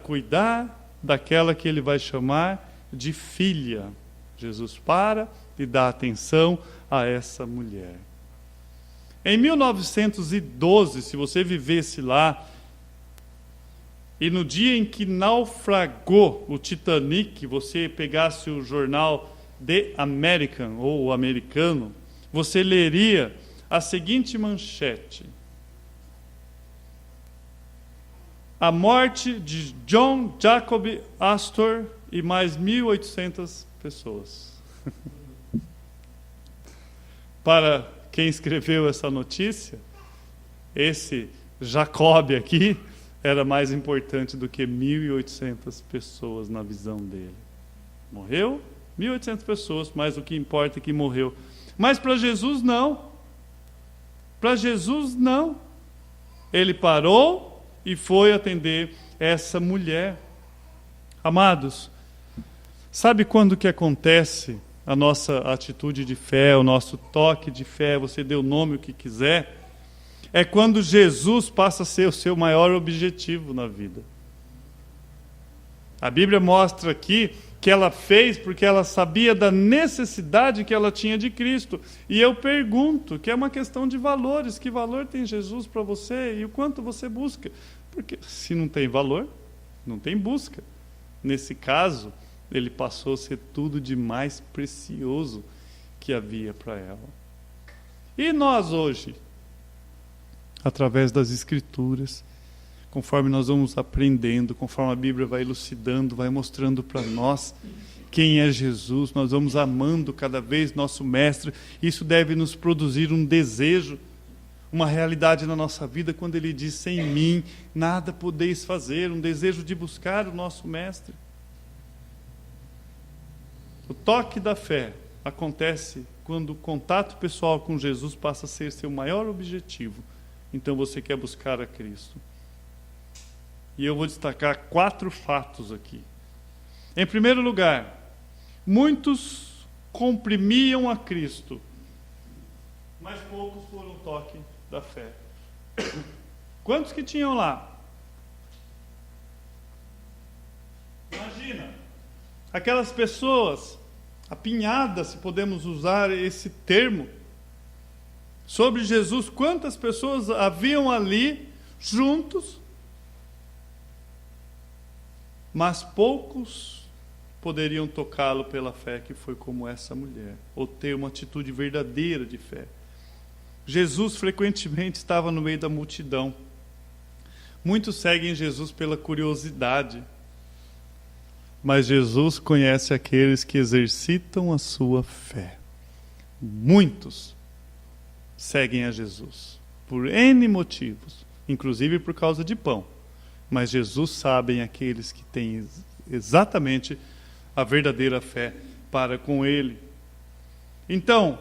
cuidar daquela que ele vai chamar de filha. Jesus para e dá atenção a essa mulher. Em 1912, se você vivesse lá, e no dia em que naufragou o Titanic, você pegasse o jornal The American, ou o Americano, você leria a seguinte manchete: a morte de John Jacob Astor e mais 1.800 pessoas. Para quem escreveu essa notícia, esse Jacob aqui era mais importante do que 1.800 pessoas na visão dele. Morreu 1.800 pessoas, mas o que importa é que morreu. Mas para Jesus não. Para Jesus não. Ele parou e foi atender essa mulher. Amados, sabe quando que acontece a nossa atitude de fé, o nosso toque de fé, você dê o nome o que quiser, é quando Jesus passa a ser o seu maior objetivo na vida. A Bíblia mostra aqui que ela fez porque ela sabia da necessidade que ela tinha de Cristo. E eu pergunto, que é uma questão de valores, que valor tem Jesus para você e o quanto você busca? Porque se não tem valor, não tem busca. Nesse caso, ele passou a ser tudo de mais precioso que havia para ela. E nós hoje, através das Escrituras, conforme nós vamos aprendendo, conforme a Bíblia vai elucidando, vai mostrando para nós quem é Jesus, nós vamos amando cada vez nosso Mestre. Isso deve nos produzir um desejo, uma realidade na nossa vida, quando Ele diz, sem mim nada podeis fazer, um desejo de buscar o nosso Mestre. O toque da fé acontece quando o contato pessoal com Jesus passa a ser seu maior objetivo. Então você quer buscar a Cristo. E eu vou destacar 4 fatos aqui. Em primeiro lugar, muitos comprimiam a Cristo, mas poucos foram o toque da fé. Quantos que tinham lá? Imagina, aquelas pessoas apinhadas, se podemos usar esse termo, sobre Jesus, quantas pessoas haviam ali juntos, mas poucos poderiam tocá-lo pela fé, que foi como essa mulher, ou ter uma atitude verdadeira de fé. Jesus frequentemente estava no meio da multidão. Muitos seguem Jesus pela curiosidade, mas Jesus conhece aqueles que exercitam a sua fé. Muitos seguem a Jesus por N motivos, inclusive por causa de pão. Mas Jesus sabe aqueles que têm exatamente a verdadeira fé para com Ele. Então,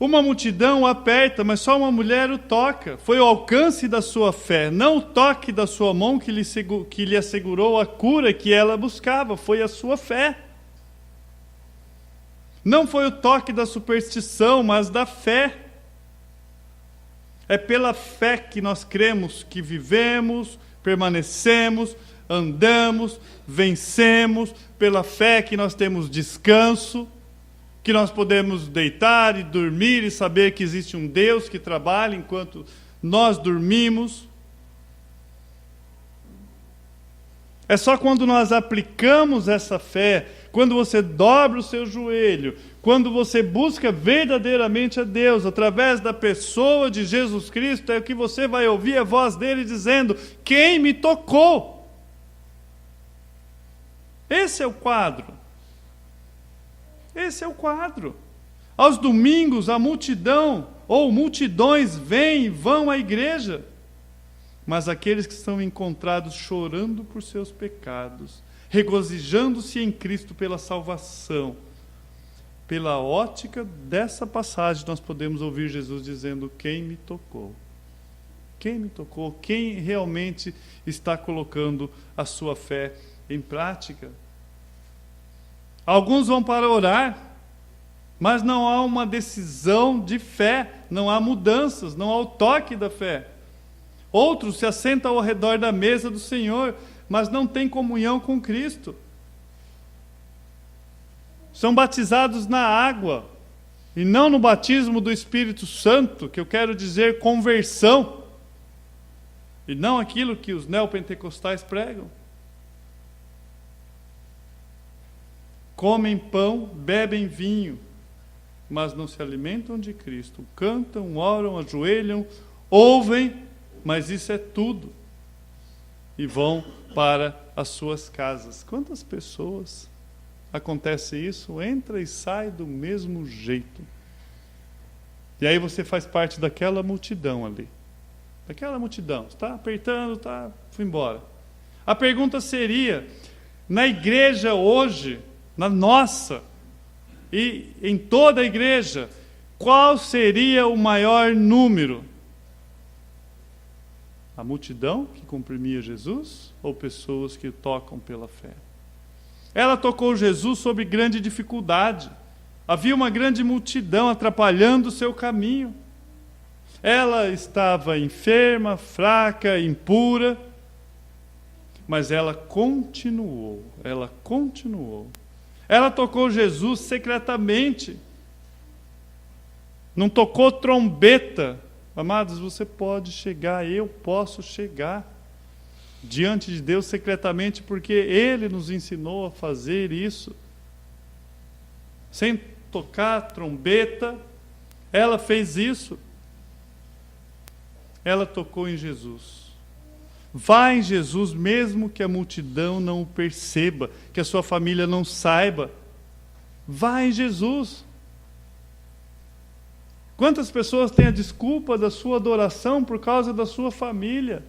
Uma multidão o aperta, mas só uma mulher o toca. Foi o alcance da sua fé, não o toque da sua mão que lhe assegurou a cura que ela buscava. Foi a sua fé. Não foi o toque da superstição, mas da fé. É pela fé que nós cremos que vivemos, permanecemos, andamos, vencemos. Pela fé que nós temos descanso, que nós podemos deitar e dormir e saber que existe um Deus que trabalha enquanto nós dormimos. É só quando nós aplicamos essa fé, quando você dobra o seu joelho, quando você busca verdadeiramente a Deus, através da pessoa de Jesus Cristo, é que você vai ouvir a voz dele dizendo: quem me tocou? Esse é o quadro. Esse é o quadro. Aos domingos, a multidão ou multidões vêm e vão à igreja. Mas aqueles que são encontrados chorando por seus pecados, regozijando-se em Cristo pela salvação, pela ótica dessa passagem, nós podemos ouvir Jesus dizendo: quem me tocou? Quem me tocou? Quem realmente está colocando a sua fé em prática? Alguns vão para orar, mas não há uma decisão de fé, não há mudanças, não há o toque da fé. Outros se assentam ao redor da mesa do Senhor, mas não têm comunhão com Cristo. São batizados na água, e não no batismo do Espírito Santo, que eu quero dizer conversão, e não aquilo que os neopentecostais pregam. Comem pão, bebem vinho, mas não se alimentam de Cristo. Cantam, oram, ajoelham, ouvem, mas isso é tudo. E vão para as suas casas. Quantas pessoas acontece isso? Entra e sai do mesmo jeito. E aí você faz parte daquela multidão ali. Daquela multidão. Está apertando, fui embora. A pergunta seria, na igreja hoje, na nossa e em toda a igreja, qual seria o maior número? A multidão que comprimia Jesus ou pessoas que tocam pela fé? Ela tocou Jesus sob grande dificuldade. Havia uma grande multidão atrapalhando o seu caminho. Ela estava enferma, fraca, impura, mas ela continuou. Ela tocou Jesus secretamente. Não tocou trombeta. Amados, você pode chegar, eu posso chegar diante de Deus secretamente, porque Ele nos ensinou a fazer isso. Sem tocar trombeta, ela fez isso. Ela tocou em Jesus. Vá em Jesus, mesmo que a multidão não o perceba, que a sua família não saiba. Vá em Jesus. Quantas pessoas têm a desculpa da sua adoração por causa da sua família?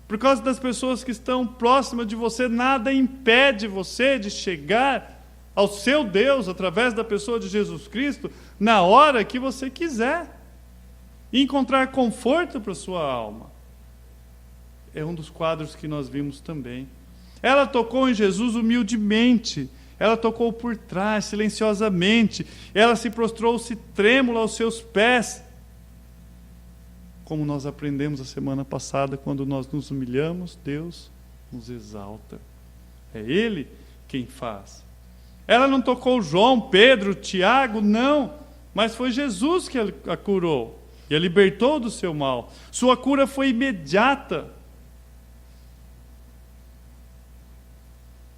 Por causa das pessoas que estão próximas de você, nada impede você de chegar ao seu Deus, através da pessoa de Jesus Cristo, na hora que você quiser. E encontrar conforto para a sua alma. É um dos quadros que nós vimos também. Ela tocou em Jesus humildemente. Ela tocou por trás, silenciosamente. Ela se prostrou-se trêmula aos seus pés. Como nós aprendemos a semana passada, quando nós nos humilhamos, Deus nos exalta. É Ele quem faz. Ela não tocou João, Pedro, Tiago, não. Mas foi Jesus que a curou e a libertou do seu mal. Sua cura foi imediata.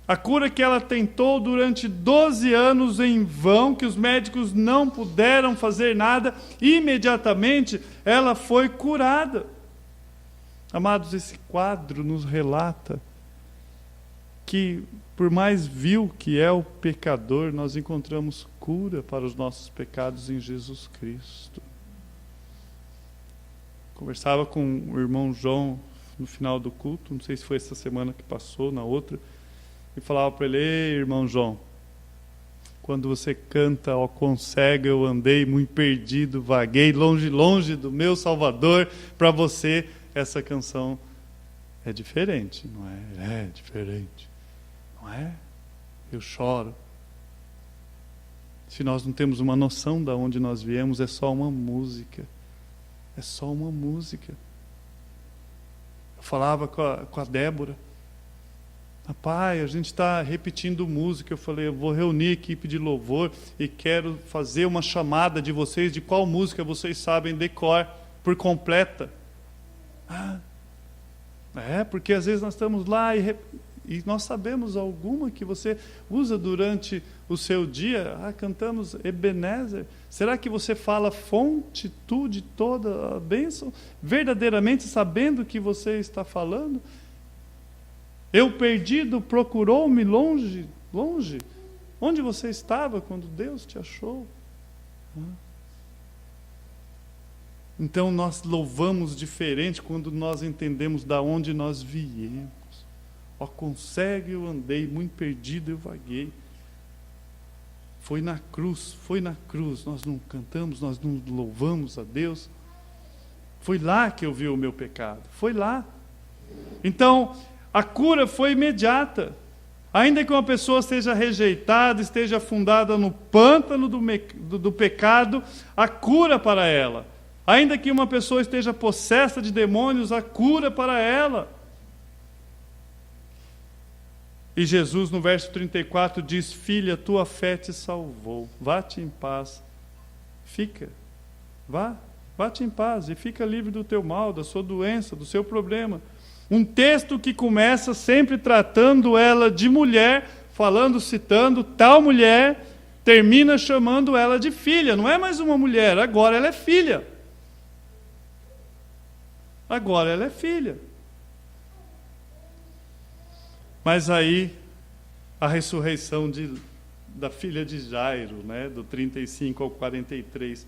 A cura que ela tentou durante 12 anos em vão, que os médicos não puderam fazer nada, imediatamente ela foi curada. Amados, esse quadro nos relata que, por mais vil que é o pecador, nós encontramos cura para os nossos pecados em Jesus Cristo. Conversava com o irmão João no final do culto, não sei se foi essa semana que passou, na outra, e falava para ele: ei, irmão João, Quando você canta, ó quão cego eu andei, muito perdido, vaguei, longe, longe do meu Salvador, para você essa canção é diferente, não é? É diferente, não é? Eu choro. Se nós não temos uma noção de onde nós viemos, é só uma música. É só uma música. Eu falava com a Débora. Pai, a gente está repetindo música. Eu falei, eu vou reunir a equipe de louvor e quero fazer uma chamada de vocês, de qual música vocês sabem de cor, por completa. Porque às vezes nós estamos lá e nós sabemos alguma que você usa durante o seu dia. Cantamos Ebenezer. Será que você fala fonte, tu de toda a bênção, verdadeiramente sabendo o que você está falando? Eu perdido, procurou-me longe, longe. Onde você estava quando Deus te achou? Então nós louvamos diferente quando nós entendemos da onde nós viemos. Ó, consegue eu andei, muito perdido eu vaguei. Foi na cruz. Nós não cantamos, nós não louvamos a Deus. Foi lá que eu vi o meu pecado. Foi lá. Então, a cura foi imediata. Ainda que uma pessoa seja rejeitada, esteja afundada no pântano do pecado, a cura para ela. Ainda que uma pessoa esteja possessa de demônios, a cura para ela. E Jesus, no verso 34, diz: filha, tua fé te salvou. Vá-te em paz. Fica. Vá-te em paz e fica livre do teu mal, da sua doença, do seu problema. Um texto que começa sempre tratando ela de mulher, citando tal mulher, termina chamando ela de filha. Não é mais uma mulher, agora ela é filha. Agora ela é filha. Mas aí, a ressurreição da filha de Jairo, do 35 ao 43.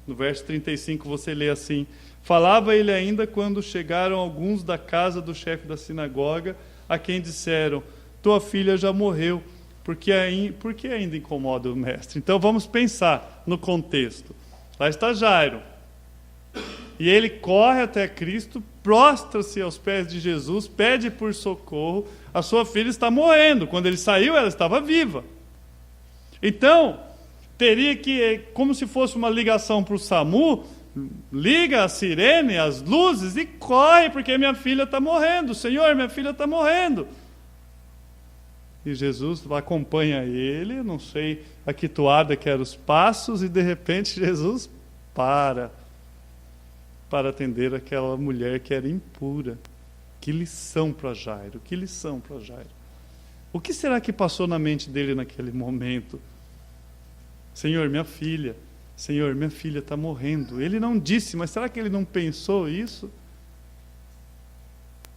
No verso 35 você lê assim: falava ele ainda quando chegaram alguns da casa do chefe da sinagoga, a quem disseram: tua filha já morreu, por que ainda incomoda o mestre? Então vamos pensar no contexto. Lá está Jairo. E ele corre até Cristo, prostra-se aos pés de Jesus, pede por socorro. A sua filha está morrendo. Quando ele saiu, ela estava viva. Então, teria que, como se fosse uma ligação para o SAMU, liga a sirene, as luzes e corre, porque minha filha está morrendo. Senhor, minha filha está morrendo. E Jesus acompanha ele, não sei a que toada que eram os passos, e de repente Jesus para atender aquela mulher que era impura. Que lição para Jairo, que lição para Jairo. O que será que passou na mente dele naquele momento? Senhor, minha filha está morrendo. Ele não disse, mas será que ele não pensou isso?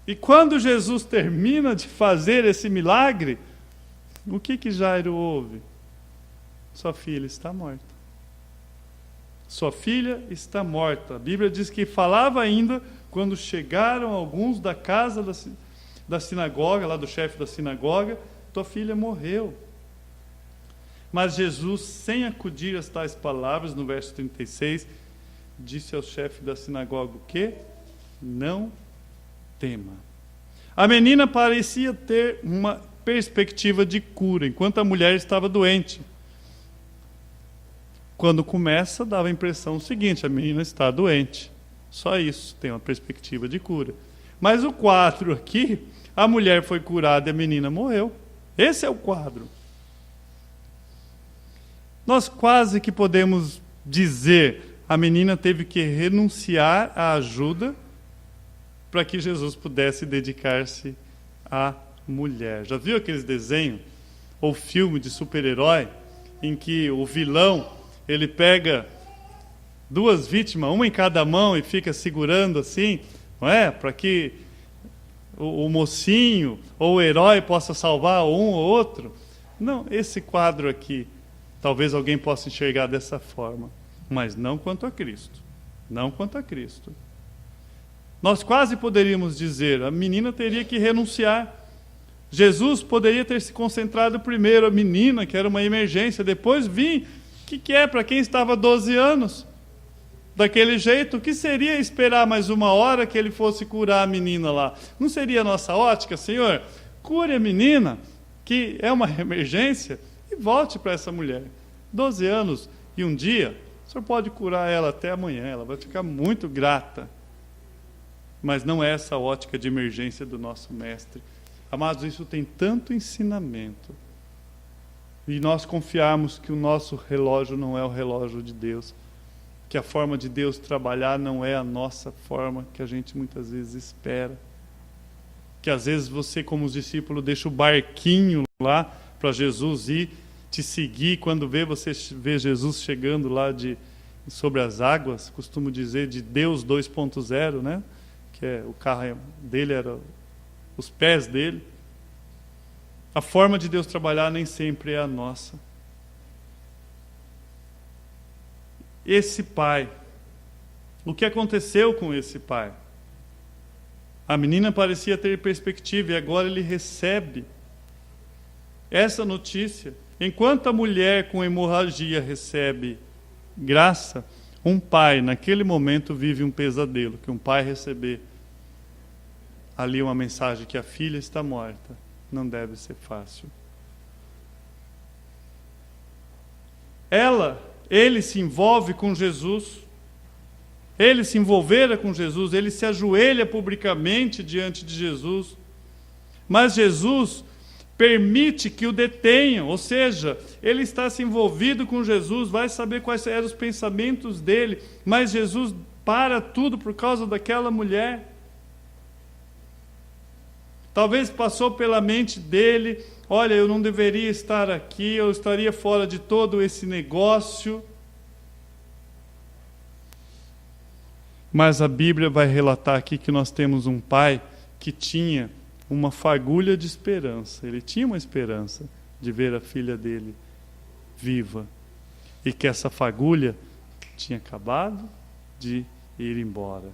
E quando Jesus termina de fazer esse milagre, o que Jairo ouve? Sua filha está morta. Sua filha está morta. A Bíblia diz que falava ainda quando chegaram alguns da casa da sinagoga, lá do chefe da sinagoga: tua filha morreu. Mas Jesus, sem acudir às tais palavras, no verso 36, disse ao chefe da sinagoga o quê? Não tema. A menina parecia ter uma perspectiva de cura, enquanto a mulher estava doente. Quando começa, dava a impressão seguinte: a menina está doente. Só isso, tem uma perspectiva de cura. Mas o quadro aqui, a mulher foi curada e a menina morreu. Esse é o quadro. Nós quase que podemos dizer: a menina teve que renunciar à ajuda para que Jesus pudesse dedicar-se à mulher. Já viu aqueles desenhos ou filme de super-herói em que o vilão, ele pega duas vítimas, uma em cada mão, e fica segurando assim, não é? Para que o mocinho ou o herói possa salvar um ou outro? Não, esse quadro aqui, talvez alguém possa enxergar dessa forma, mas não quanto a Cristo. Não quanto a Cristo. Nós quase poderíamos dizer: a menina teria que renunciar. Jesus poderia ter se concentrado primeiro a menina, que era uma emergência, depois vir, o que é para quem estava 12 anos? Daquele jeito, o que seria esperar mais uma hora que ele fosse curar a menina lá? Não seria a nossa ótica, Senhor? Cure a menina, que é uma emergência, e volte para essa mulher. 12 anos e um dia, o Senhor pode curar ela até amanhã, ela vai ficar muito grata. Mas não é essa a ótica de emergência do nosso Mestre. Amados, isso tem tanto ensinamento. E nós confiarmos que o nosso relógio não é o relógio de Deus. Que a forma de Deus trabalhar não é a nossa forma que a gente muitas vezes espera. Que às vezes você, como os discípulos, deixa o barquinho lá para Jesus ir te seguir. Quando você vê Jesus chegando lá sobre as águas, costumo dizer de Deus 2.0, né? Que o carro dele era os pés dele. A forma de Deus trabalhar nem sempre é a nossa. Esse pai, o que aconteceu com esse pai? A menina parecia ter perspectiva e agora ele recebe essa notícia. Enquanto a mulher com hemorragia recebe graça, um pai naquele momento vive um pesadelo, que um pai receber ali uma mensagem que a filha está morta, não deve ser fácil. Ele se envolve com Jesus, ele se envolvera com Jesus, ele se ajoelha publicamente diante de Jesus, mas Jesus permite que o detenham, ou seja, ele está se envolvido com Jesus, vai saber quais eram os pensamentos dele, mas Jesus para tudo por causa daquela mulher. Talvez passou pela mente dele, olha, eu não deveria estar aqui, eu estaria fora de todo esse negócio. Mas a Bíblia vai relatar aqui que nós temos um pai que tinha uma fagulha de esperança. Ele tinha uma esperança de ver a filha dele viva. E que essa fagulha tinha acabado de ir embora.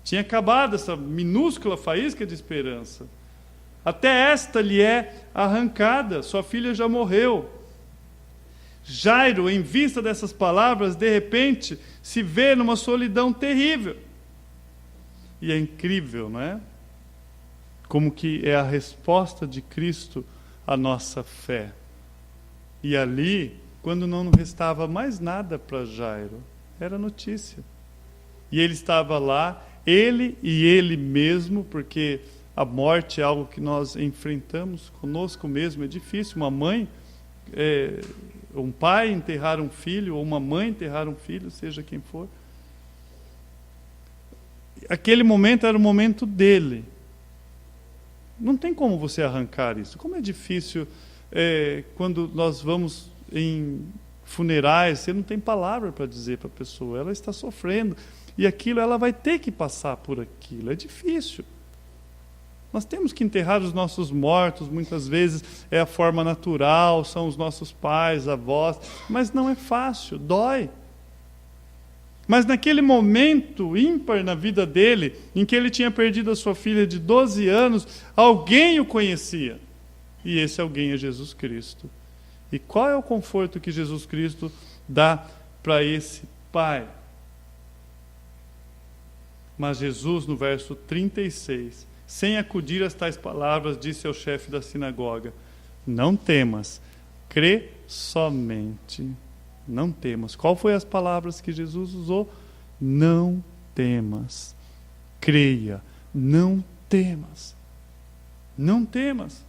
Tinha acabado essa minúscula faísca de esperança. Até esta lhe é arrancada, sua filha já morreu. Jairo, em vista dessas palavras, de repente, se vê numa solidão terrível. E é incrível, não é? Como que é a resposta de Cristo à nossa fé. E ali, quando não restava mais nada para Jairo, era notícia. E ele estava lá, ele e ele mesmo, porque a morte é algo que nós enfrentamos conosco mesmo, é difícil. Uma mãe, um pai enterrar um filho, ou uma mãe enterrar um filho, seja quem for. Aquele momento era o momento dele. Não tem como você arrancar isso. Como é difícil quando nós vamos em funerais, você não tem palavra para dizer para a pessoa, ela está sofrendo, e aquilo ela vai ter que passar por aquilo, é difícil. Nós temos que enterrar os nossos mortos, muitas vezes é a forma natural, são os nossos pais, avós, mas não é fácil, dói. Mas naquele momento ímpar na vida dele, em que ele tinha perdido a sua filha de 12 anos, alguém o conhecia. E esse alguém é Jesus Cristo. E qual é o conforto que Jesus Cristo dá para esse pai? Mas Jesus, no verso 36, sem acudir às tais palavras, disse ao chefe da sinagoga: não temas, crê somente. Não temas. Qual foi as palavras que Jesus usou? Não temas. Creia. Não temas. Não temas.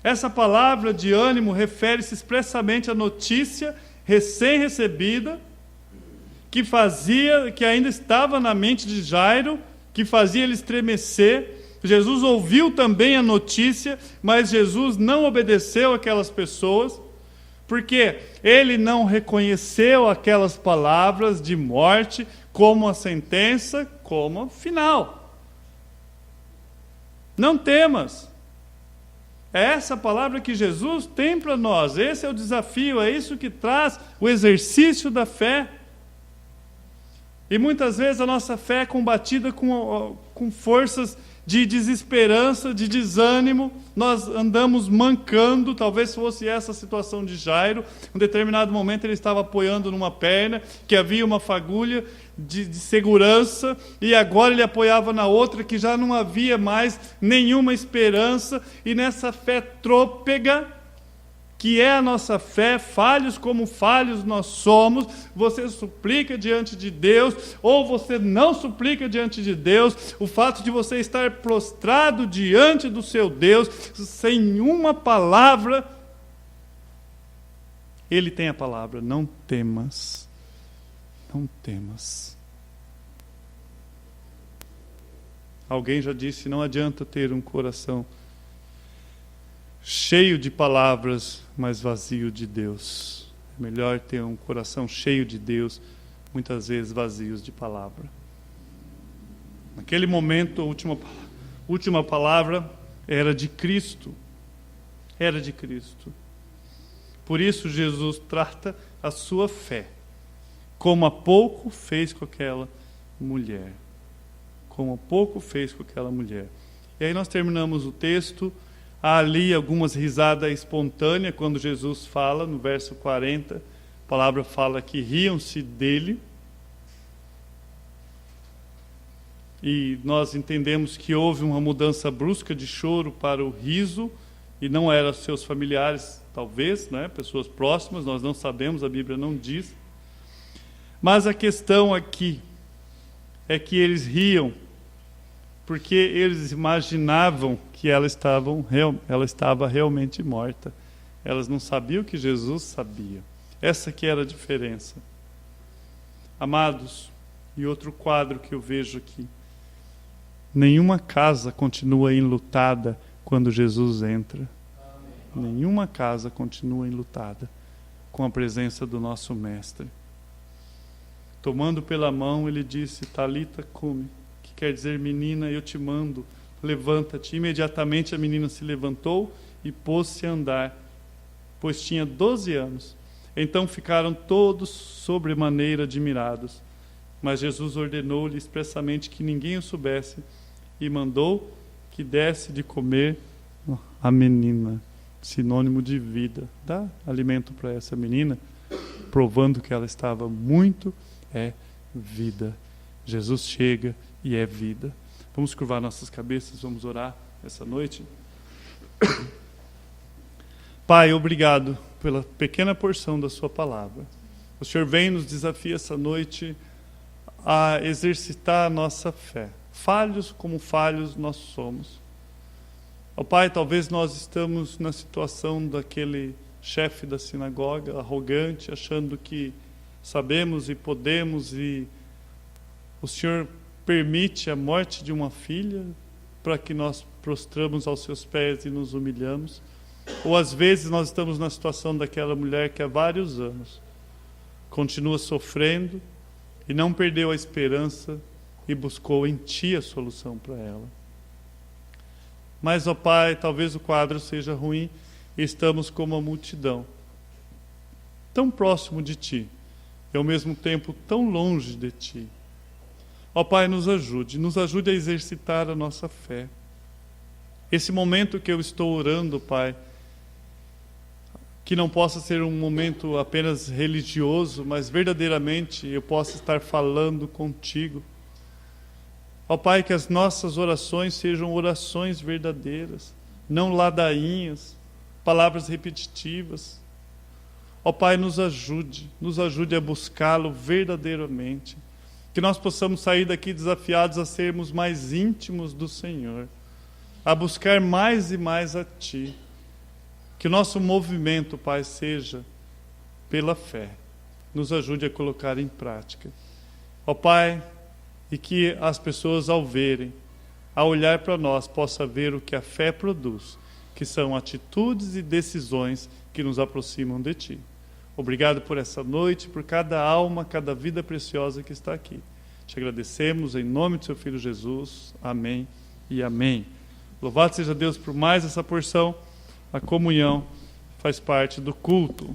Essa palavra de ânimo refere-se expressamente à notícia recém-recebida que ainda estava na mente de Jairo, que fazia ele estremecer. Jesus ouviu também a notícia, mas Jesus não obedeceu aquelas pessoas, porque ele não reconheceu aquelas palavras de morte como a sentença, como a final. Não temas. É essa palavra que Jesus tem para nós. Esse é o desafio, é isso que traz o exercício da fé. E muitas vezes a nossa fé é combatida com forças de desesperança, de desânimo, nós andamos mancando. Talvez fosse essa a situação de Jairo. Em um determinado momento ele estava apoiando numa perna, que havia uma fagulha de segurança, e agora ele apoiava na outra, que já não havia mais nenhuma esperança, e nessa fé trôpega, que é a nossa fé, falhos como falhos nós somos, você suplica diante de Deus, ou você não suplica diante de Deus. O fato de você estar prostrado diante do seu Deus, sem uma palavra, Ele tem a palavra: não temas, não temas. Alguém já disse, não adianta ter um coração cheio de palavras, mas vazio de Deus. É melhor ter um coração cheio de Deus, muitas vezes vazios de palavra. Naquele momento, a última palavra era de Cristo. Era de Cristo. Por isso Jesus trata a sua fé, como há pouco fez com aquela mulher. Como há pouco fez com aquela mulher. E aí nós terminamos o texto. Há ali algumas risadas espontâneas quando Jesus fala, no verso 40, a palavra fala que riam-se dele. E nós entendemos que houve uma mudança brusca de choro para o riso, e não eram seus familiares, talvez, né? Pessoas próximas, nós não sabemos, a Bíblia não diz. Mas a questão aqui é que eles riam, porque eles imaginavam que ela estava realmente morta. Elas não sabiam que Jesus sabia. Essa que era a diferença. Amados, e outro quadro que eu vejo aqui. Nenhuma casa continua enlutada quando Jesus entra. Amém. Nenhuma casa continua enlutada com a presença do nosso Mestre. Tomando pela mão, ele disse, Talita cumi, que quer dizer, menina, eu te mando, levanta-te. Imediatamente a menina se levantou e pôs-se a andar, pois tinha 12 anos. Então ficaram todos sobremaneira admirados. Mas Jesus ordenou-lhe expressamente que ninguém o soubesse e mandou que desse de comer a menina, sinônimo de vida. Dá alimento para essa menina, provando que ela estava muito vida. Jesus chega e é vida. Vamos curvar nossas cabeças, vamos orar essa noite. Pai, obrigado pela pequena porção da sua palavra. O Senhor vem nos desafiar essa noite a exercitar a nossa fé. Falhos como falhos nós somos. Ó Pai, talvez nós estamos na situação daquele chefe da sinagoga, arrogante, achando que sabemos e podemos, e o Senhor permite a morte de uma filha para que nós prostramos aos seus pés e nos humilhamos. Ou às vezes nós estamos na situação daquela mulher que há vários anos continua sofrendo e não perdeu a esperança e buscou em Ti a solução para ela. Mas, ó Pai, talvez o quadro seja ruim e estamos como a multidão, tão próximo de Ti e ao mesmo tempo tão longe de Ti. Ó Pai, nos ajude a exercitar a nossa fé. Esse momento que eu estou orando, Pai, que não possa ser um momento apenas religioso, mas verdadeiramente eu possa estar falando contigo. Ó Pai, que as nossas orações sejam orações verdadeiras, não ladainhas, palavras repetitivas. Ó Pai, nos ajude a buscá-lo verdadeiramente. Que nós possamos sair daqui desafiados a sermos mais íntimos do Senhor, a buscar mais e mais a Ti. Que o nosso movimento, Pai, seja pela fé. Nos ajude a colocar em prática. Ó Pai, e que as pessoas ao verem, ao olhar para nós, possam ver o que a fé produz, que são atitudes e decisões que nos aproximam de Ti. Obrigado por essa noite, por cada alma, cada vida preciosa que está aqui. Te agradecemos em nome do Seu Filho Jesus. Amém e amém. Louvado seja Deus por mais essa porção. A comunhão faz parte do culto.